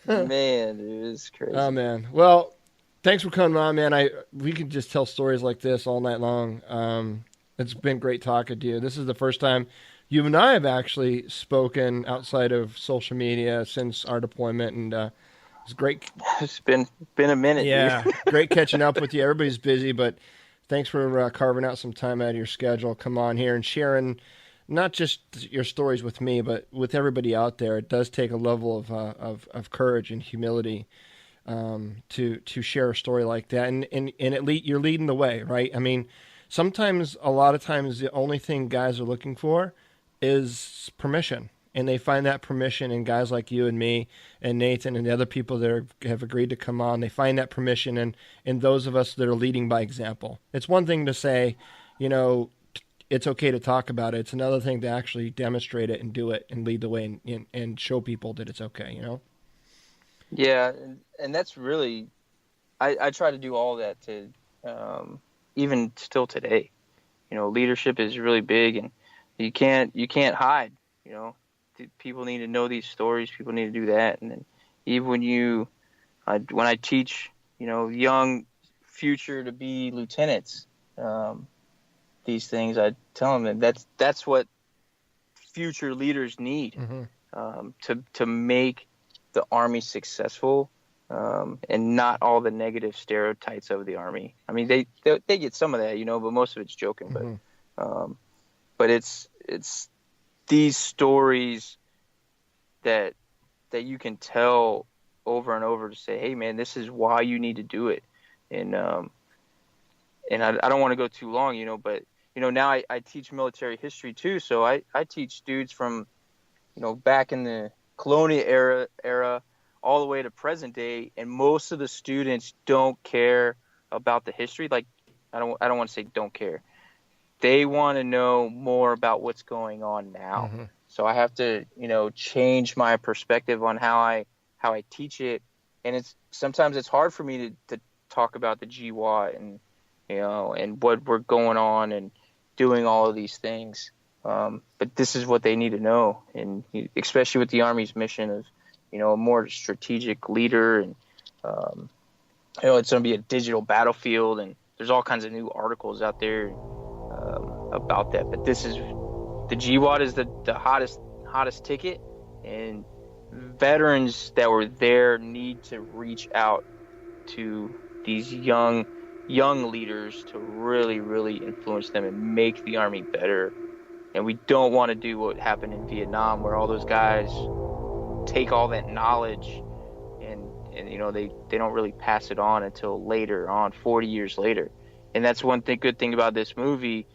Man, it was crazy. Oh man. Well, thanks for coming on, man. We could just tell stories like this all night long. It's been great talking to you. This is the first time you and I have actually spoken outside of social media since our deployment, and it's great. It's been a minute. Yeah, dude. Great catching up with you. Everybody's busy, but thanks for carving out some time out of your schedule. Come on here and sharing not just your stories with me, but with everybody out there. It does take a level of courage and humility to share a story like that, and you're leading the way, right? I mean, a lot of times, the only thing guys are looking for is permission. And they find that permission in guys like you and me and Nathan and the other people that have agreed to come on. They find that permission in those of us that are leading by example. It's one thing to say, it's okay to talk about it. It's another thing to actually demonstrate it and do it and lead the way and show people that it's okay, Yeah, and that's really, I try to do all that to, even still today. Leadership is really big, and you can't hide. People need to know these stories. People need to do that. And then even when I teach, young future to be lieutenants, these things, I tell them that that's what future leaders need, to make the Army successful, and not all the negative stereotypes of the Army. I mean, they get some of that, but most of it's joking. But it's these stories that you can tell over and over to say, hey man, this is why you need to do it. And and I don't want to go too long, but now I teach military history too. So I teach dudes from, back in the colonial era all the way to present day, and most of the students don't care about the history. Like, I don't want to say don't care. They want to know more about what's going on now. Mm-hmm. So I have to, change my perspective on how I teach it. And sometimes it's hard for me to talk about the GWAT and, and what we're going on and doing all of these things. But this is what they need to know. And especially with the Army's mission of, a more strategic leader, and, it's going to be a digital battlefield, and there's all kinds of new articles out there about that. But the GWAT is the hottest ticket, and veterans that were there need to reach out to these young leaders to really, really influence them and make the Army better. And we don't want to do what happened in Vietnam, where all those guys take all that knowledge and they don't really pass it on until later on, 40 years later. And that's one good thing about this movie.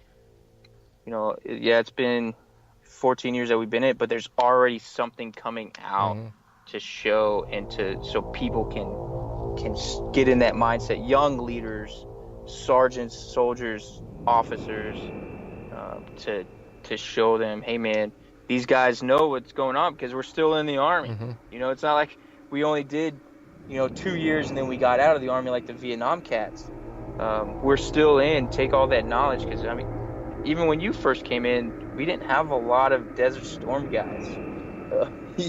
It's been 14 years that we've been in it, but there's already something coming out to show and so people can get in that mindset. Young leaders, sergeants, soldiers, officers, to show them, hey man, these guys know what's going on because we're still in the Army. Mm-hmm. It's not like we only did 2 years and then we got out of the Army like the Vietnam cats. We're still in. Take all that knowledge, because even when you first came in, we didn't have a lot of Desert Storm guys.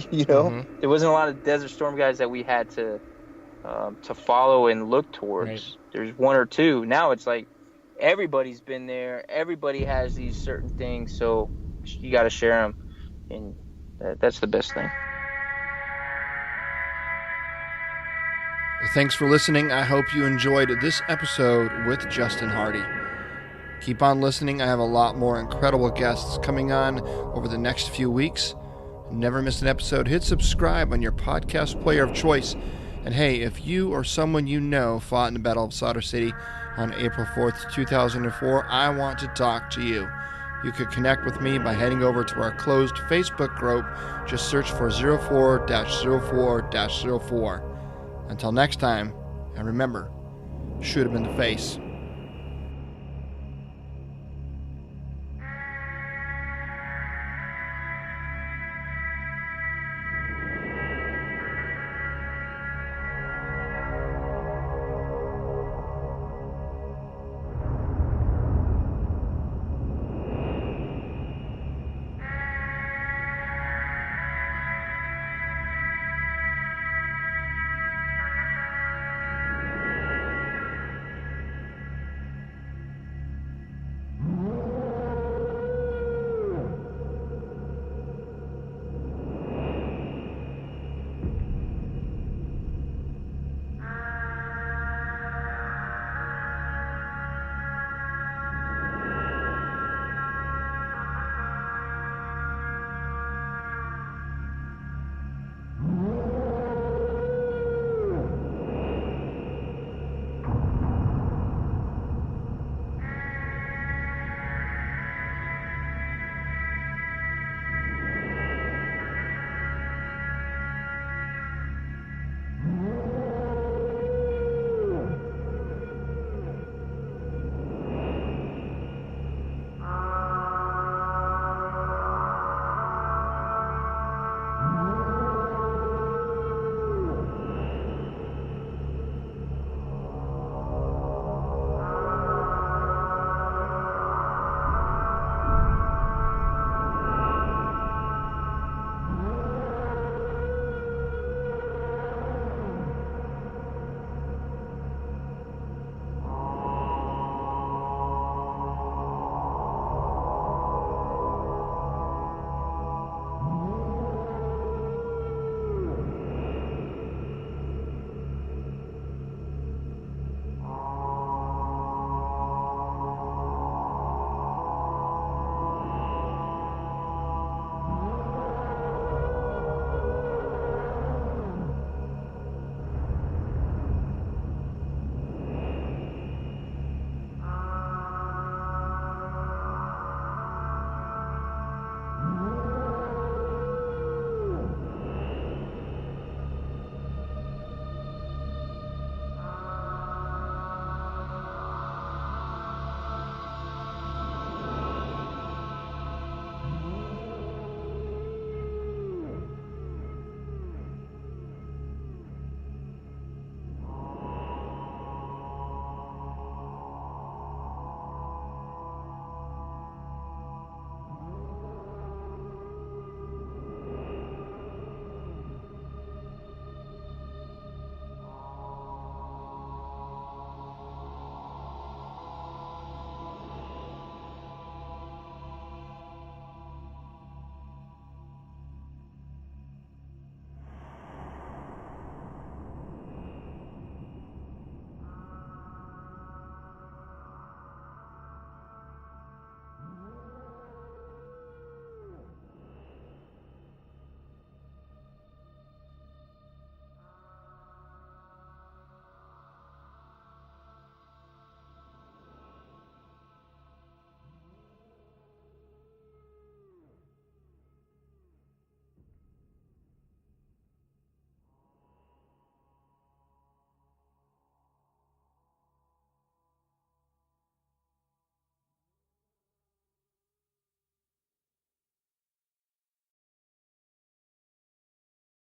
There wasn't a lot of Desert Storm guys that we had to follow and look towards. Right. There's one or two. Now it's like everybody's been there. Everybody has these certain things, so you got to share them, and that's the best thing. Thanks for listening. I hope you enjoyed this episode with Justin Hardy. Keep on listening. I have a lot more incredible guests coming on over the next few weeks. Never miss an episode. Hit subscribe on your podcast player of choice. And hey, if you or someone you know fought in the Battle of Sadr City on April 4th, 2004, I want to talk to you. You could connect with me by heading over to our closed Facebook group. Just search for 04-04-04. Until next time, and remember, shoot him in the face.